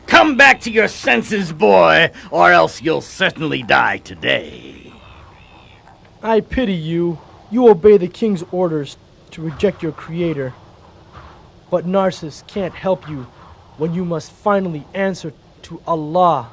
Come back to your senses, boy, or else you'll certainly die today. I pity you. You obey the king's orders to reject your creator. But Narcissus can't help you when you must finally answer to Allah.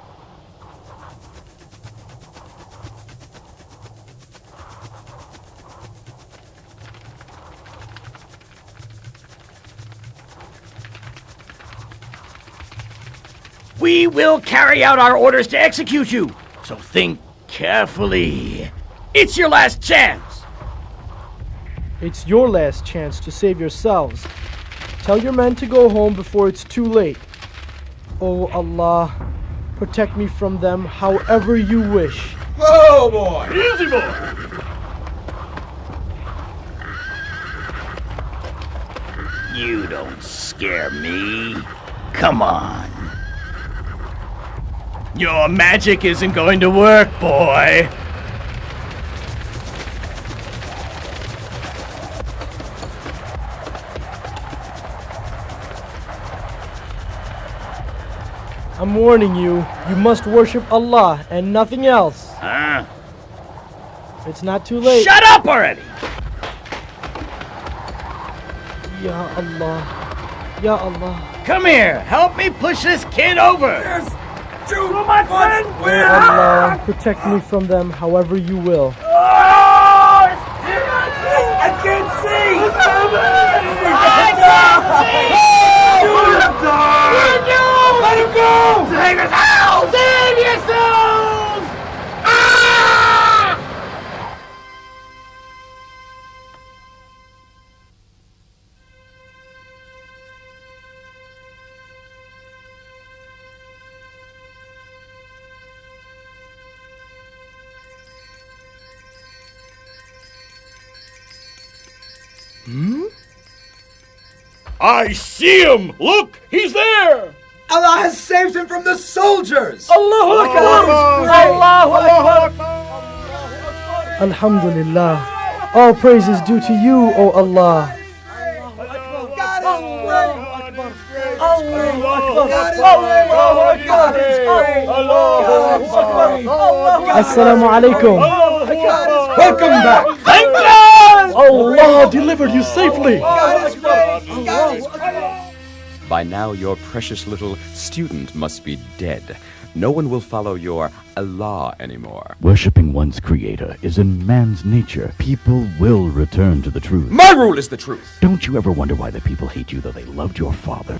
We will carry out our orders to execute you, so think carefully. It's your last chance. It's your last chance to save yourselves. Tell your men to go home before it's too late. Oh Allah, protect me from them however you wish. Oh boy! Easy, boy. You don't scare me. Come on. Your magic isn't going to work, boy. I'm warning you, you must worship Allah and nothing else. Huh? It's not too late. Shut up already! Ya Allah. Ya Allah. Come here, help me push this kid over. There's too much wind. Oh Allah, protect me from them however you will. I can't see! Let him go! Save yourselves! Save yourselves! Ah! I see him! Look, he's there! Allah has saved him from the soldiers! Allahu Akbar! Allahu Akbar! Alhamdulillah. All praise is due to you, O Allah. Assalamu alaikum. Welcome back! Thank God! Allah delivered you safely. By now, your precious little student must be dead. No one will follow your Allah anymore. Worshipping one's creator is in man's nature. People will return to the truth. My rule is the truth. Don't you ever wonder why the people hate you, though they loved your father?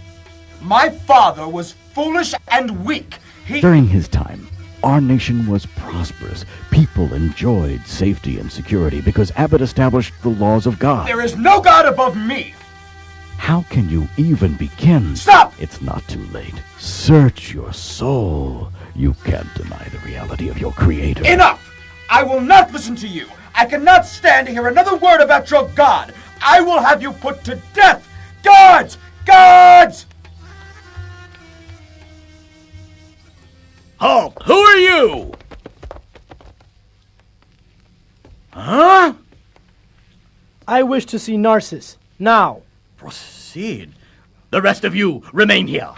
My father was foolish and weak. During his time, our nation was prosperous. People enjoyed safety and security because Abbott established the laws of God. There is no God above me. How can you even begin? Stop! It's not too late. Search your soul. You can't deny the reality of your creator. Enough! I will not listen to you. I cannot stand to hear another word about your God. I will have you put to death. Guards! Guards! Halt! Who are you? Huh? I wish to see Narcissus. Now. Proceed. The rest of you remain here.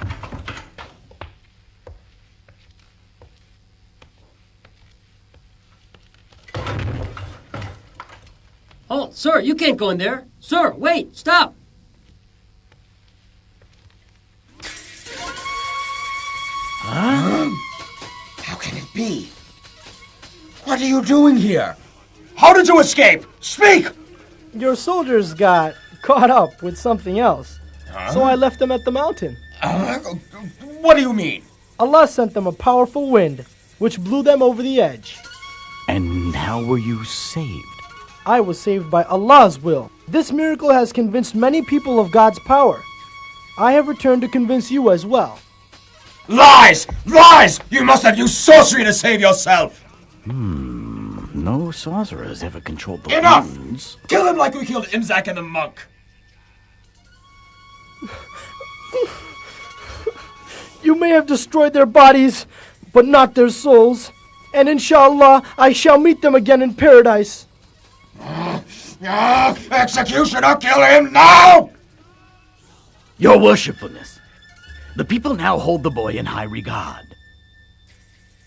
Oh, sir, you can't go in there. Sir, wait, stop. Huh? How can it be? What are you doing here? How did you escape? Speak! Your soldiers got caught up with something else. Huh? So I left them at the mountain. What do you mean? Allah sent them a powerful wind, which blew them over the edge. And how were you saved? I was saved by Allah's will. This miracle has convinced many people of God's power. I have returned to convince you as well. Lies! Lies! You must have used sorcery to save yourself! No sorcerer has ever controlled the Enough! winds. Kill him like we killed Imzak and the monk! You may have destroyed their bodies, but not their souls. And inshallah, I shall meet them again in paradise. Executioner, kill him now! Your worshipfulness, the people now hold the boy in high regard.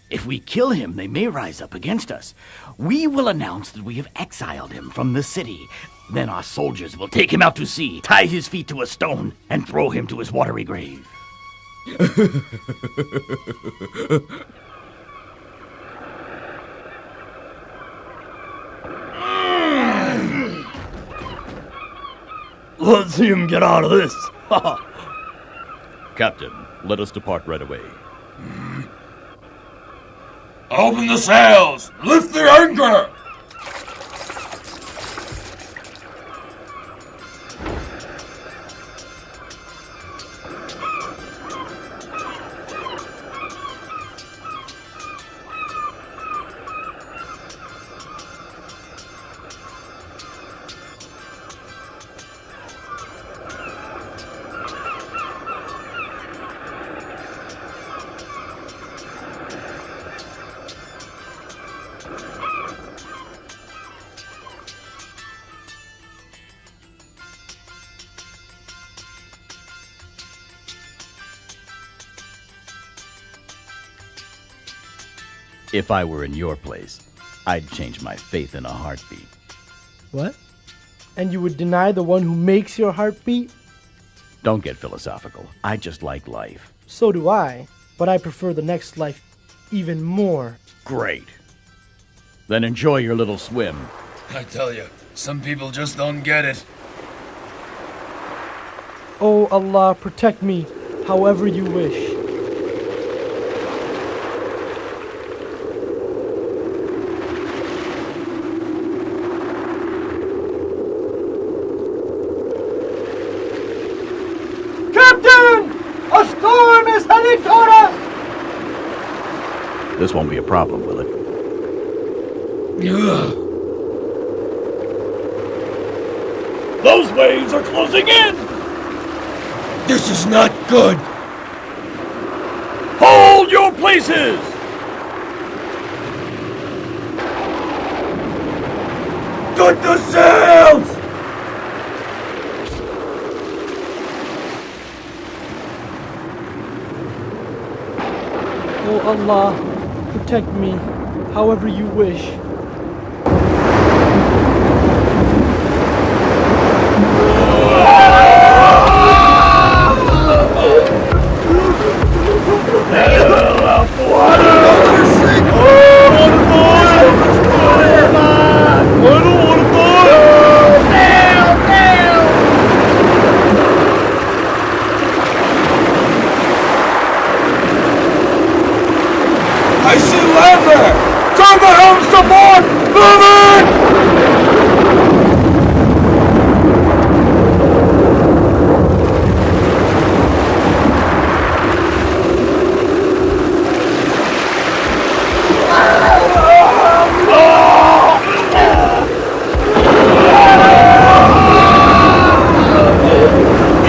If we kill him, they may rise up against us. We will announce that we have exiled him from the city. Then our soldiers will take him out to sea, tie his feet to a stone, and throw him to his watery grave. Let's see him get out of this. Captain, let us depart right away. Open the sails! Lift the anchor! If I were in your place, I'd change my faith in a heartbeat. What? And you would deny the one who makes your heart beat? Don't get philosophical. I just like life. So do I, but I prefer the next life even more. Great. Then enjoy your little swim. I tell you, some people just don't get it. Oh Allah, protect me however you wish. A storm is heading toward us! This won't be a problem, will it? Those waves are closing in! This is not good! Hold your places! Cut the sails! Oh Allah, protect me however you wish. I see land there! Turn the helms to port! Move it!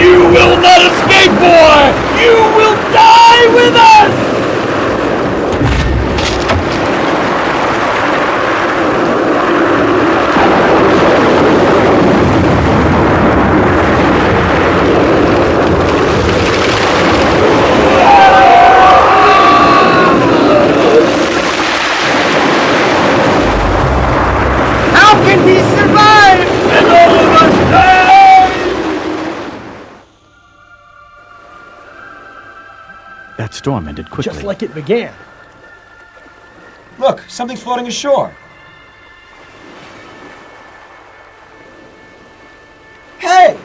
You will not escape, boy! You will die with us! How can we survive? And all of us die! That storm ended quickly. Just like it began. Look, something's floating ashore. Hey!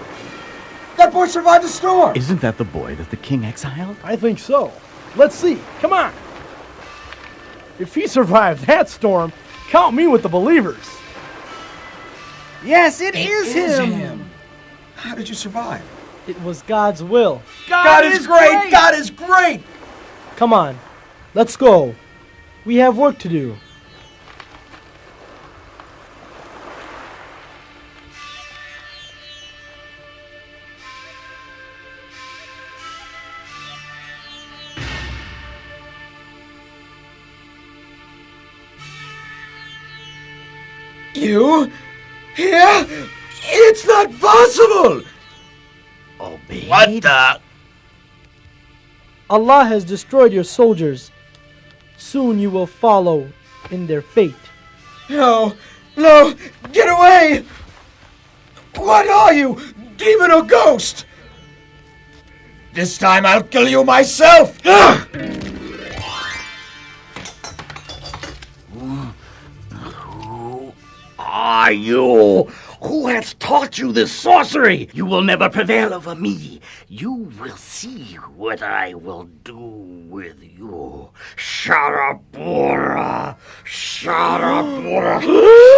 That boy survived the storm! Isn't that the boy that the king exiled? I think so. Let's see. Come on. If he survived that storm, count me with the believers. Yes, it is him. How did you survive? It was God's will. God is great! God is great! Come on. Let's go. We have work to do. You? Here? It's not possible! Obeid? What the? Allah has destroyed your soldiers. Soon you will follow in their fate. No, no, get away! What are you, demon or ghost? This time I'll kill you myself! Who are you? Who has taught you this sorcery? You will never prevail over me. You will see what I will do with you. Sharapura! Sharapura!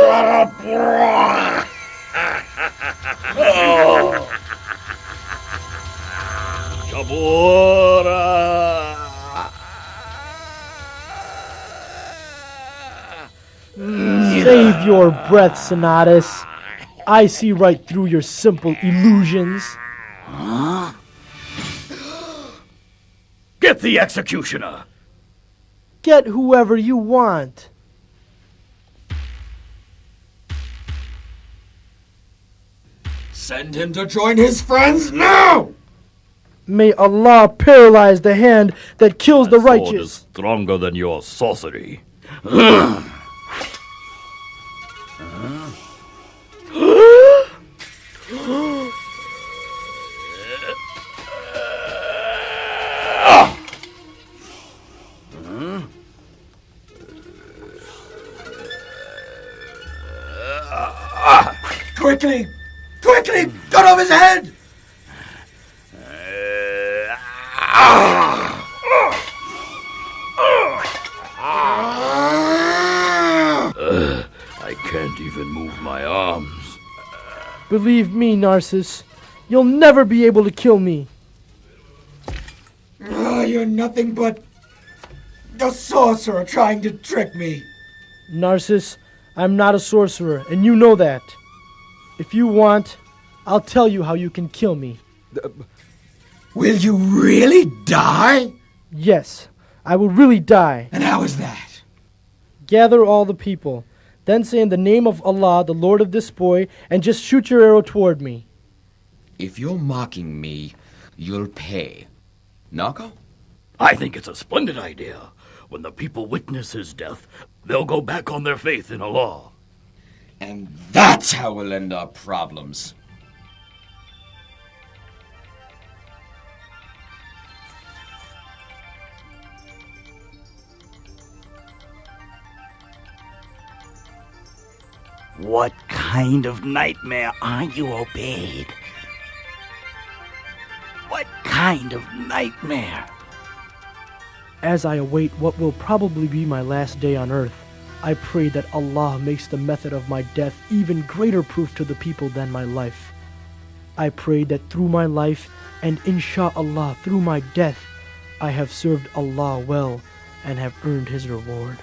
Sharapura! Oh. Shabura! Save your breath, Sonatus. I see right through your simple illusions. Huh? Get the executioner! Get whoever you want. Send him to join his friends now! May Allah paralyze the hand that kills the Sword is righteous. stronger than your sorcery. Quickly! Quickly! Cut off his head! I can't even move my arms. Believe me, Narcissus, you'll never be able to kill me. You're nothing but a sorcerer trying to trick me. Narcissus, I'm not a sorcerer, and you know that. If you want, I'll tell you how you can kill me. Will you really die? Yes, I will really die. And how is that? Gather all the people. Then say in the name of Allah, the Lord of this boy, and just shoot your arrow toward me. If you're mocking me, you'll pay. Nako? I think it's a splendid idea. When the people witness his death, they'll go back on their faith in Allah. And that's how we'll end our problems. What kind of nightmare are you, Obeid? What kind of nightmare? As I await what will probably be my last day on earth, I pray that Allah makes the method of my death even greater proof to the people than my life. I pray that through my life, and insha'Allah through my death, I have served Allah well and have earned His reward.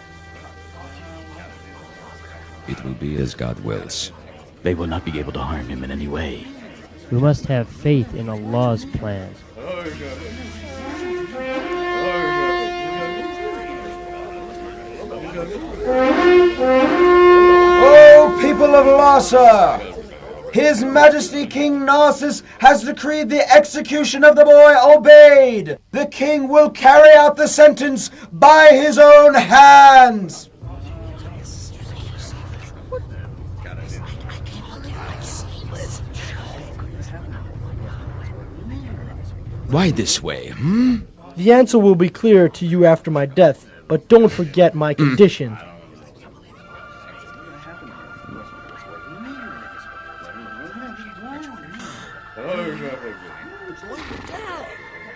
It will be as God wills. They will not be able to harm him in any way. We must have faith in Allah's plan. O people of Larsa! His Majesty King Narcissus has decreed the execution of the boy Obeid. The king will carry out the sentence by his own hands. Why this way, The answer will be clear to you after my death, but don't forget my condition.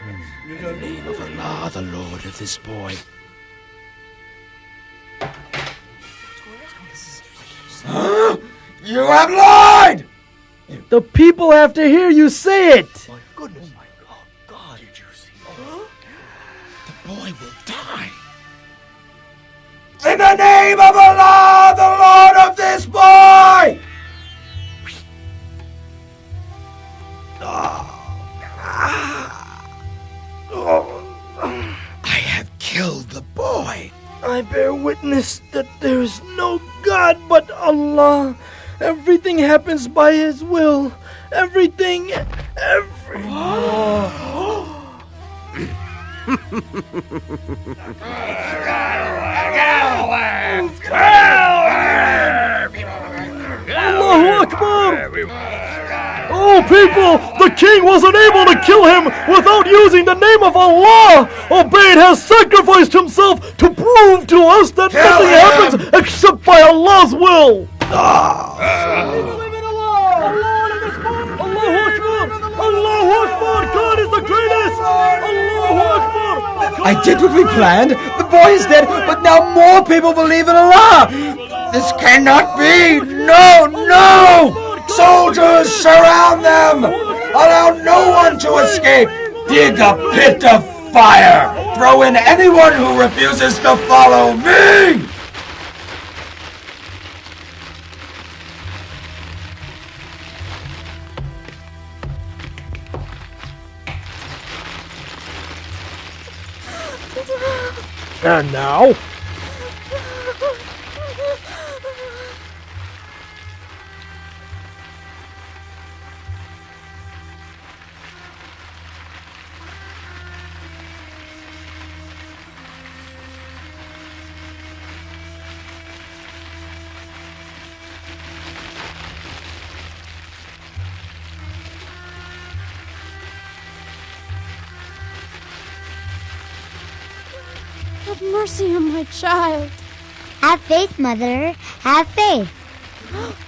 In the name of Allah, the Lord of this boy. Huh? You have lied! The people have to hear you say it! My goodness, my God. Did you see that? The boy will die. In the name of Allah, the Lord of this boy! I have killed the boy. I bear witness that there is no God but Allah. Everything happens by His will. Everything. Allahu Akbar! Oh, people! The king wasn't able to kill him without using the name of Allah! Ubayd has sacrificed himself to prove to us that nothing happens except by Allah's will! Allahu Akbar! Allahu Akbar! God is the greatest! Allahu Akbar! I did what we planned. The boy is dead, but now more people believe in Allah. This cannot be. No, no! Soldiers, surround them! Allow no one to escape! Dig a pit of fire! Throw in anyone who refuses to follow me! And now? Have mercy on my child. Have faith, Mother. Have faith.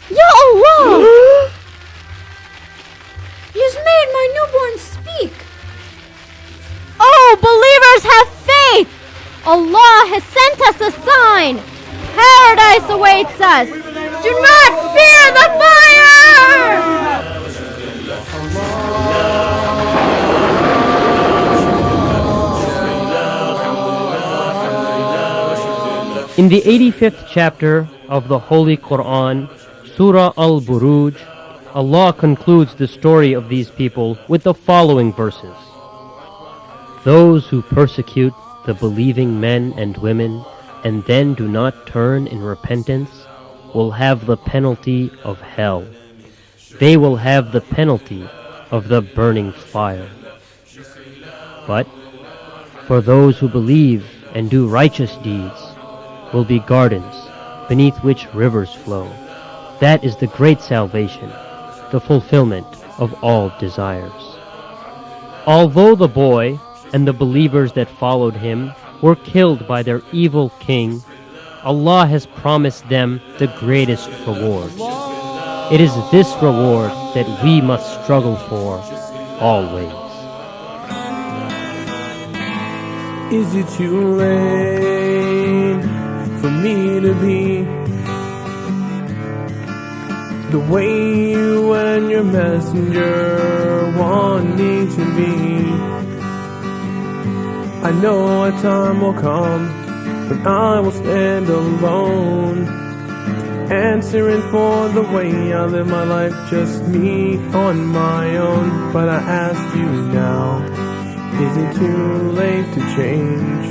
Ya Allah! He has made my newborn speak. Oh, believers, have faith! Allah has sent us a sign. Paradise awaits us. Do not fear the fire! In the 85th chapter of the Holy Quran, Surah Al-Buruj, Allah concludes the story of these people with the following verses. Those who persecute the believing men and women and then do not turn in repentance will have the penalty of hell. They will have the penalty of the burning fire. But for those who believe and do righteous deeds will be gardens beneath which rivers flow. That is the great salvation, the fulfillment of all desires. Although the boy and the believers that followed him were killed by their evil king, Allah has promised them the greatest reward. It is this reward that we must struggle for always. Is it too late for me to be the way you and your messenger want me to be? I know a time will come when I will stand alone, answering for the way I live my life, just me on my own. But I ask you now, is it too late to change?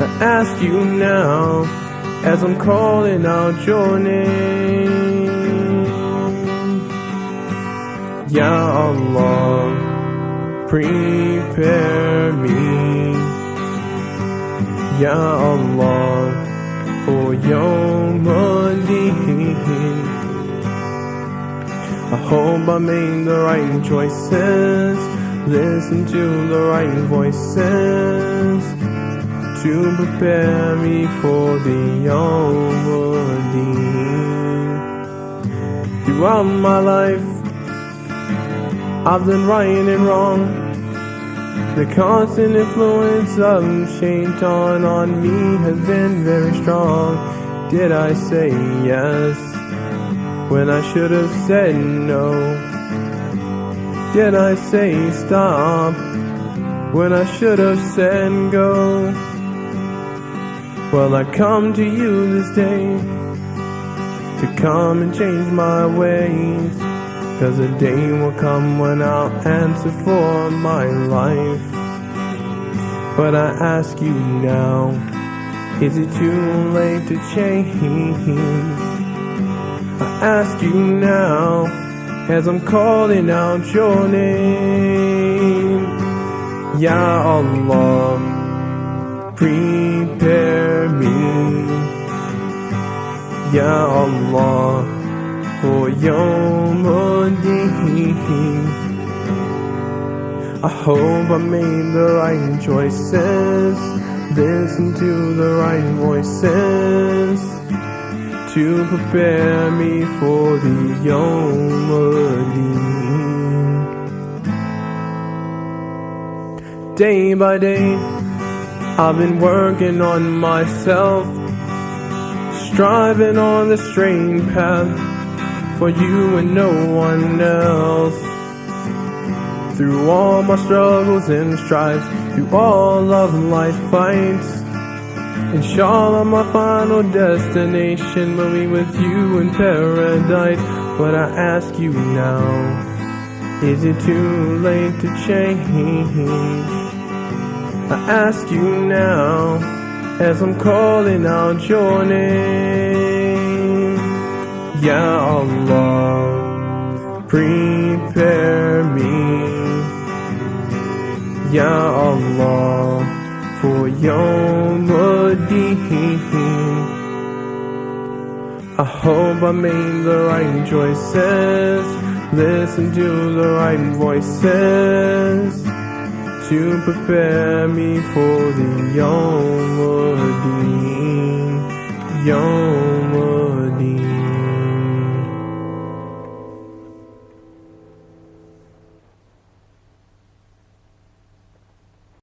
I ask you now, as I'm calling out your name. Ya Allah, prepare me. Ya Allah, for Yawm al-Din. I hope I made the right choices, listen to the right voices, to prepare me for the Yawm al-Din. Throughout my life, I've done right and wrong, The constant influence of Shaitan on me has been very strong. Did I say yes when I should have said no? Did I say stop when I should have said go? Well, I come to you this day to come and change my ways, 'cause a day will come when I'll answer for my life. But I ask you now, is it too late to change? I ask you now, as I'm calling out your name. Ya Allah, prepare me. Ya Allah, for Yawm al-Din. I hope I made the right choices, listen to the right voices, to prepare me for the Yawm al-Din. Day by day, I've been working on myself, striving on the straight path for you and no one else. Through all my struggles and strives, through all of life's fights, inshallah my final destination will be with you in paradise. But I ask you now, is it too late to change? I ask you now, as I'm calling out your name. Ya Allah, prepare me. Ya Allah, for Yawm al-Din. I hope I made the right choices, listen to the right voices, to prepare me for the Yawm al-Din. Yawm